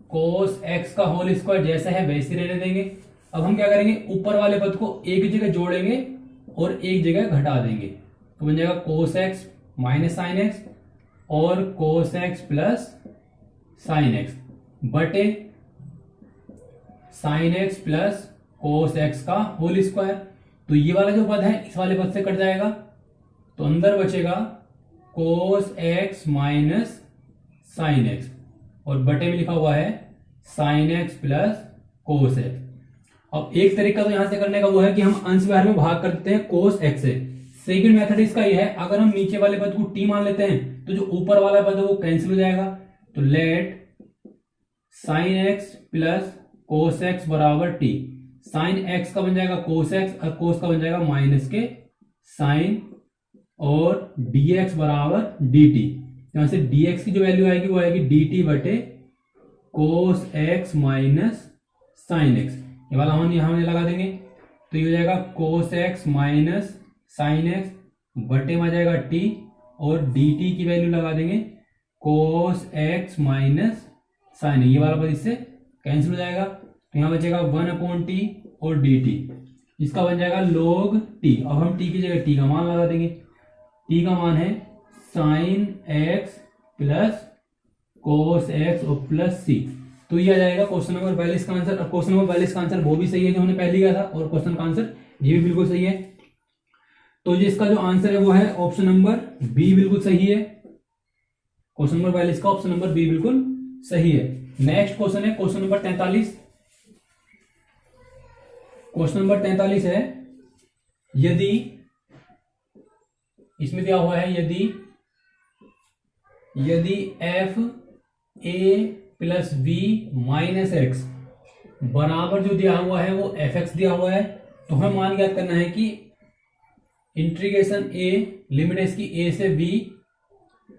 Speaker 2: cos x का होल स्क्वायर, जैसा है वैसे रहने देंगे। अब हम क्या करेंगे ऊपर वाले पद को एक जगह जोड़ेंगे और एक जगह घटा देंगे, तो बन जाएगा cos x minus sine x और cos x plus sine x बटे sine x plus cos x का होल स्क्वायर। तो ये वाला जो पद है इस वाले पद से कट जाएगा, तो अंदर बचेगा cos x minus sine x और बटे में लिखा हुआ है sine x plus cos x। अब एक तरीका तो यहां से करने का वो है कि हम अंश व्यवहार में भाग कर देते हैं cos x से। सेकंड मेथड इसका ये है, अगर हम नीचे वाले पद को t मान लेते हैं तो जो ऊपर वाला पद है वो कैंसिल हो जाएगा, तो late sign x plus cos x बराबर t, साइन x का बन जाएगा cos x और cos का बन जाएगा माइनस के साइन और dx बराबर dt। यहां से dx की जो वैल्यू आएगी वो आएगी dt बटे cos x minus sine x, ये वाला हम यहां लगा देंगे, तो ये हो जाएगा cos x minus sine x बटे में आ जाएगा t और dt की वैल्यू लगा देंगे cos x माइनस साइन, ये वाला पद इससे कैंसिल हो जाएगा, तो यहाँ बचेगा 1 अपॉन टी और dt, इसका बन जाएगा log t। अब हम t की जगह t का मान लगा देंगे, t का मान है sine x plus cos x और प्लस c, तो ये आ जाएगा क्वेश्चन नंबर 42 का आंसर। और क्वेश्चन नंबर 42 का आंसर वो भी सही है जो हमने पहले किया था, और क्वेश्चन का आंसर ये भी बिल्कुल सही है। तो ये इसका जो आंसर है वो है ऑप्शन नंबर बी बिल्कुल सही है। क्वेश्चन नंबर 42 का ऑप्शन नंबर बी बिल्कुल सही है। नेक्स्ट क्वेश्चन है क्वेश्चन नंबर 43। क्वेश्चन नंबर 43 है, यदि इसमें दिया हुआ है यदि f a plus b minus x बराबर जो दिया हुआ है वो एफ एक्स दिया हुआ है, तो हमें मान ज्ञात करना है कि इंटीग्रेशन ए लिमिट है इसकी ए से बी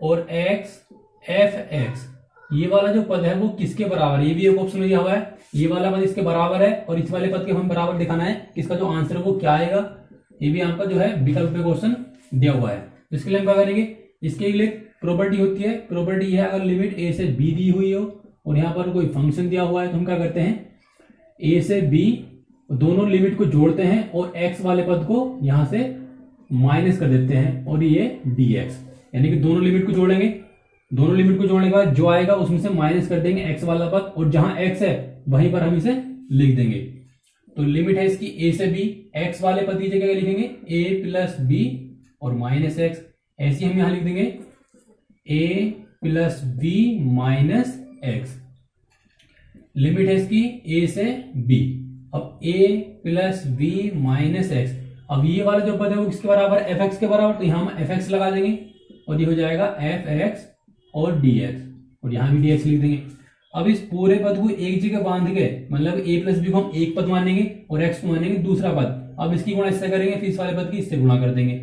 Speaker 2: और एक्स एफ एक्स, ये वाला जो पद है वो किसके बराबर है। ये भी एक ऑप्शन में दिया हुआ है, ये वाला पद इसके बराबर है और इस वाले पद के हमें बराबर दिखाना है, इसका जो आंसर है वो क्या आएगा। ये भी आपका जो है विकल्प में क्वेश्चन दिया हुआ है। तो इसके लिए हम क्या करेंगे, इसके लिए प्रॉपर्टी होती है, प्रॉपर्टी है अगर लिमिट ए से बी दी हुई हो और यहाँ पर कोई फंक्शन दिया हुआ है तो हम क्या करते हैं, ए से बी दोनों लिमिट को जोड़ते हैं और एक्स वाले पद को यहां से माइनस कर देते हैं और ये dx, यानी कि दोनों लिमिट को जोड़ेंगे, दोनों लिमिट को जोड़ने के बाद जो आएगा उसमें से माइनस कर देंगे एक्स वाला पद और जहां एक्स है वहीं पर हम इसे लिख देंगे। तो लिमिट है इसकी ए से बी, एक्स वाले पद की जगह लिखेंगे ए प्लस बी और माइनस एक्स, ऐसे हम यहां लिख देंगे a plus b minus x. Limit है इसकी ए से बी, अब a plus b minus x, अब ये वाला जो पद है वो किसके बराबर, एफ एक्स के बराबर, तो यहां हम एफ एक्स लगा देंगे और ये हो जाएगा एफ एक्स और डी एक्स और यहां भी डी एक्स लिख देंगे। अब इस पूरे पद को एक जगह बांध के, मतलब ए प्लस बी को हम एक पद मानेंगे और एक्स को मानेंगे दूसरा पद, अब इसकी गुणा इससे करेंगे फिर इस वाले पद की इससे गुणा कर देंगे,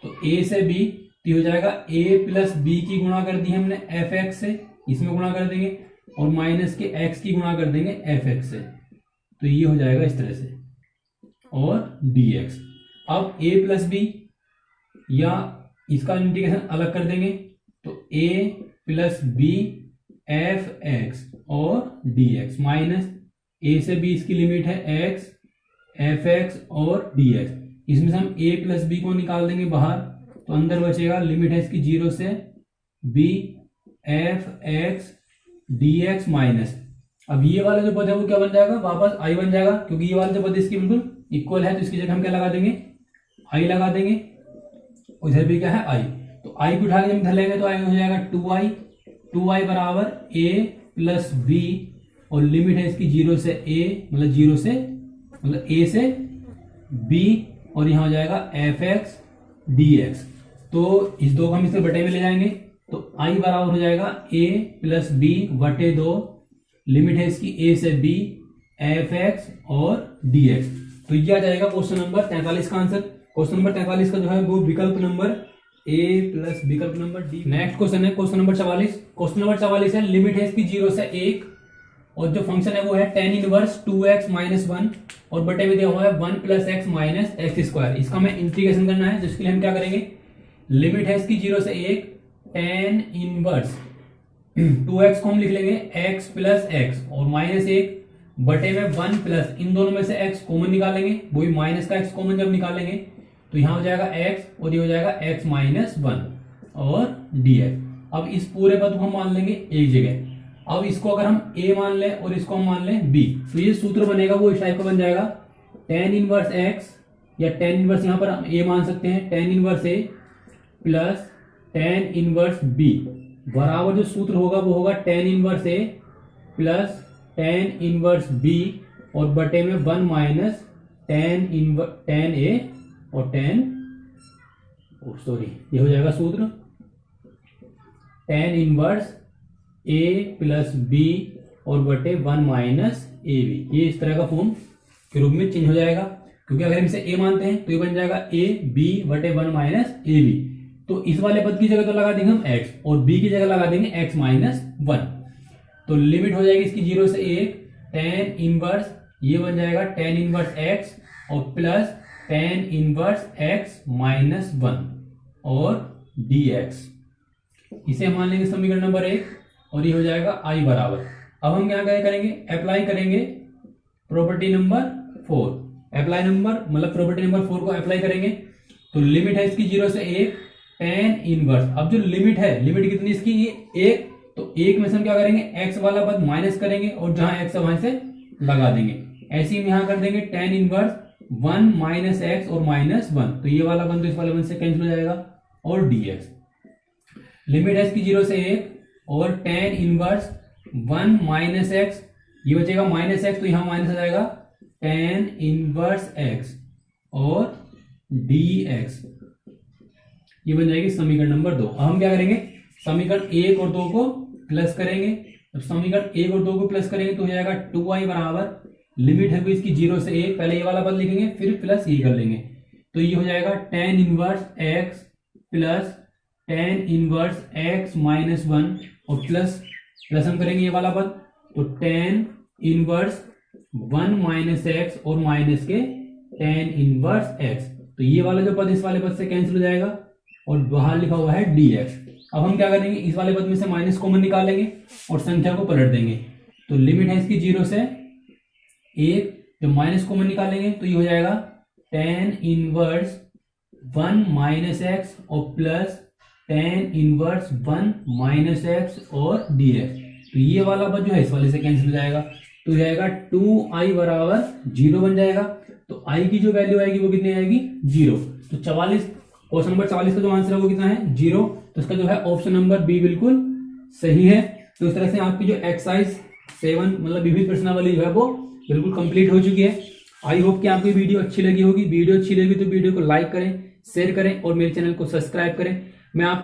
Speaker 2: तो ए से बी तो हो जाएगा ए प्लस बी की गुणा कर दी हमने एफ एक्स से, इसमें गुणा कर देंगे और माइनस के एक्स की गुणा कर देंगे एफ एक्स से, तो ये हो जाएगा इस तरह से और डी एक्स। अब ए प्लस बी या इसका इंटीग्रेशन अलग कर देंगे तो ए प्लस बी एफ एक्स और डी एक्स माइनस ए से बी इसकी लिमिट है एक्स एफ एक्स और डी एक्स, इसमें से हम ए प्लस बी को निकाल देंगे बाहर तो अंदर बचेगा लिमिट है इसकी 0 से b f x d x minus, अब ये वाला जो पद है वो क्या बन जाएगा, वापस आई बन जाएगा क्योंकि ये वाला जो पद इसकी बिल्कुल इक्वल है, तो इसकी जगह हम क्या लगा देंगे, आई लगा देंगे, उधर भी क्या है आई, तो आई को उठा के हम इधर लेंगे तो आई हो जाएगा 2i बराबर ए प्लस बी और लिमिट है इसकी 0 से ए, मतलब ए से बी और यहां हो जाएगा एफ एक्स डी एक्स, तो इस दो को हम इसके बटे में ले जाएंगे तो आई बराबर हो जाएगा ए प्लस बी बटे 2, लिमिट है इसकी ए से बी एफ एक्स और डी एक्स, तो यह आ जाएगा क्वेश्चन नंबर 43 का आंसर। क्वेश्चन नंबर 43 का जो है वो विकल्प नंबर ए प्लस विकल्प नंबर डी। नेक्स्ट क्वेश्चन है क्वेश्चन नंबर 44। क्वेश्चन नंबर 44 है लिमिट है इसकी 0 से 1 और जो फंक्शन है वो है tan इनवर्स 2x माइनस 1 और बटे में दिया हुआ है 1 plus x minus x square, इसका हमें इंटीग्रेशन करना है, जिसके लिए हम क्या करेंगे, लिमिट है इसकी 0 से 1 tan इनवर्स 2x को हम लिख लेंगे x प्लस एक्स और माइनस 1 बटे में 1 प्लस इन दोनों में से x कॉमन निकालेंगे, वही माइनस का x कॉमन जब निकालेंगे तो यहां हो जाएगा x और ये हो जाएगा x माइनस 1 और dx। अब इस पूरे पद को हम मान लेंगे एक जगह, अब इसको अगर हम a मान लें और इसको हम मान लें b, तो ये सूत्र बनेगा वो इस टाइप का बन जाएगा tan इनवर्स x या tan इनवर्स यहां पर हम a मान सकते हैं, tan inverse a plus tan inverse b बराबर जो सूत्र होगा वो होगा tan inverse a plus tan inverse b और बटे में 1 माइनस tan a और ये हो जाएगा सूत्र tan inverse a plus b और बटे 1 माइनस ए बी, ये इस तरह का फॉर्म के रूप में चेंज हो जाएगा, क्योंकि अगर हम इसे a मानते हैं तो ये बन जाएगा a b बटे 1 माइनस ए बी, तो इस वाले पद की जगह तो लगा देंगे हम x और b की जगह लगा देंगे x माइनस 1, तो लिमिट हो जाएगी इसकी 0 से 1 tan इनवर्स ये बन जाएगा tan इनवर्स x और plus tan inverse x minus 1 और dx, इसे मान लेंगे समीकरण नंबर 1 और ये हो जाएगा I बराबर। अब हम क्या करेंगे, अप्लाई करेंगे प्रॉपर्टी नंबर 4, अप्लाई नंबर मतलब प्रॉपर्टी नंबर 4 को अप्लाई करेंगे, तो लिमिट है इसकी 0 से 1 tan इनवर्स, अब जो लिमिट है, लिमिट कितनी इसकी ये 1, तो 1 में से हम क्या करेंगे x वाला पद माइनस करेंगे और जहां x है वहां से लगा देंगे, ऐसे ही हम यहां कर देंगे tan इनवर्स 1 माइनस एक्स और माइनस 1, तो ये वाला 1 तो इस वाले 1 से कैंसिल हो जाएगा और dx, लिमिट है इसकी 0 से 1 और tan इनवर्स 1 माइनस एक्स ये बचेगा माइनस एक्स, तो यहां माइनस आ जाएगा tan इनवर्स x और dx, ये बन जाएगी समीकरण नंबर 2। अब हम क्या करेंगे, समीकरण 1 और 2 को प्लस करेंगे। जब समीकरण 1 और 2 को प्लस करेंगे तो हो जाएगा 2i बराबर, लिमिट है इसकी 0 से 1, पहले ये वाला पद लिखेंगे फिर प्लस ये कर लेंगे, तो ये हो जाएगा tan inverse x plus tan inverse x minus 1 और प्लस हम करेंगे ये वाला पद, तो tan इनवर्स 1 माइनस एक्स और माइनस के tan इनवर्स x, तो ये वाला जो पद इस वाले पद से कैंसिल हो जाएगा और बाहर लिखा हुआ है dx। अब हम क्या करेंगे, इस वाले पद में से माइनस कॉमन निकाल लेंगे और संख्या को पलट देंगे, तो लिमिट है इसकी 0 से 1, जब माइनस कॉमन निकालेंगे तो ये हो जाएगा tan इनवर्स 1 माइनस एक्स और plus tan inverse 1 minus x और dx, तो ये वाला पद जो है इस वाले से कैंसिल हो जाएगा, तो जाएगा 2i बराबर 0 बन जाएगा। तो i की जो वैल्यू आएगी वो कितनी आएगी, 0। तो 44, क्वेश्चन नंबर 44 का जो आंसर है वो कितना है, 0। तो इसका जो है ऑप्शन नंबर बी बिल्कुल सही है। तो इस तरह से आपकी जो एक्सरसाइज 7 मतलब विविध प्रश्नावली जो है वो बिल्कुल कंप्लीट हो चुकी है। आई होप कि आपको वीडियो अच्छी लगी होगी। वीडियो अच्छी लगी तो वीडियो को लाइक करें, शेयर करें और मेरे चैनल को सब्सक्राइब करें। मैं आप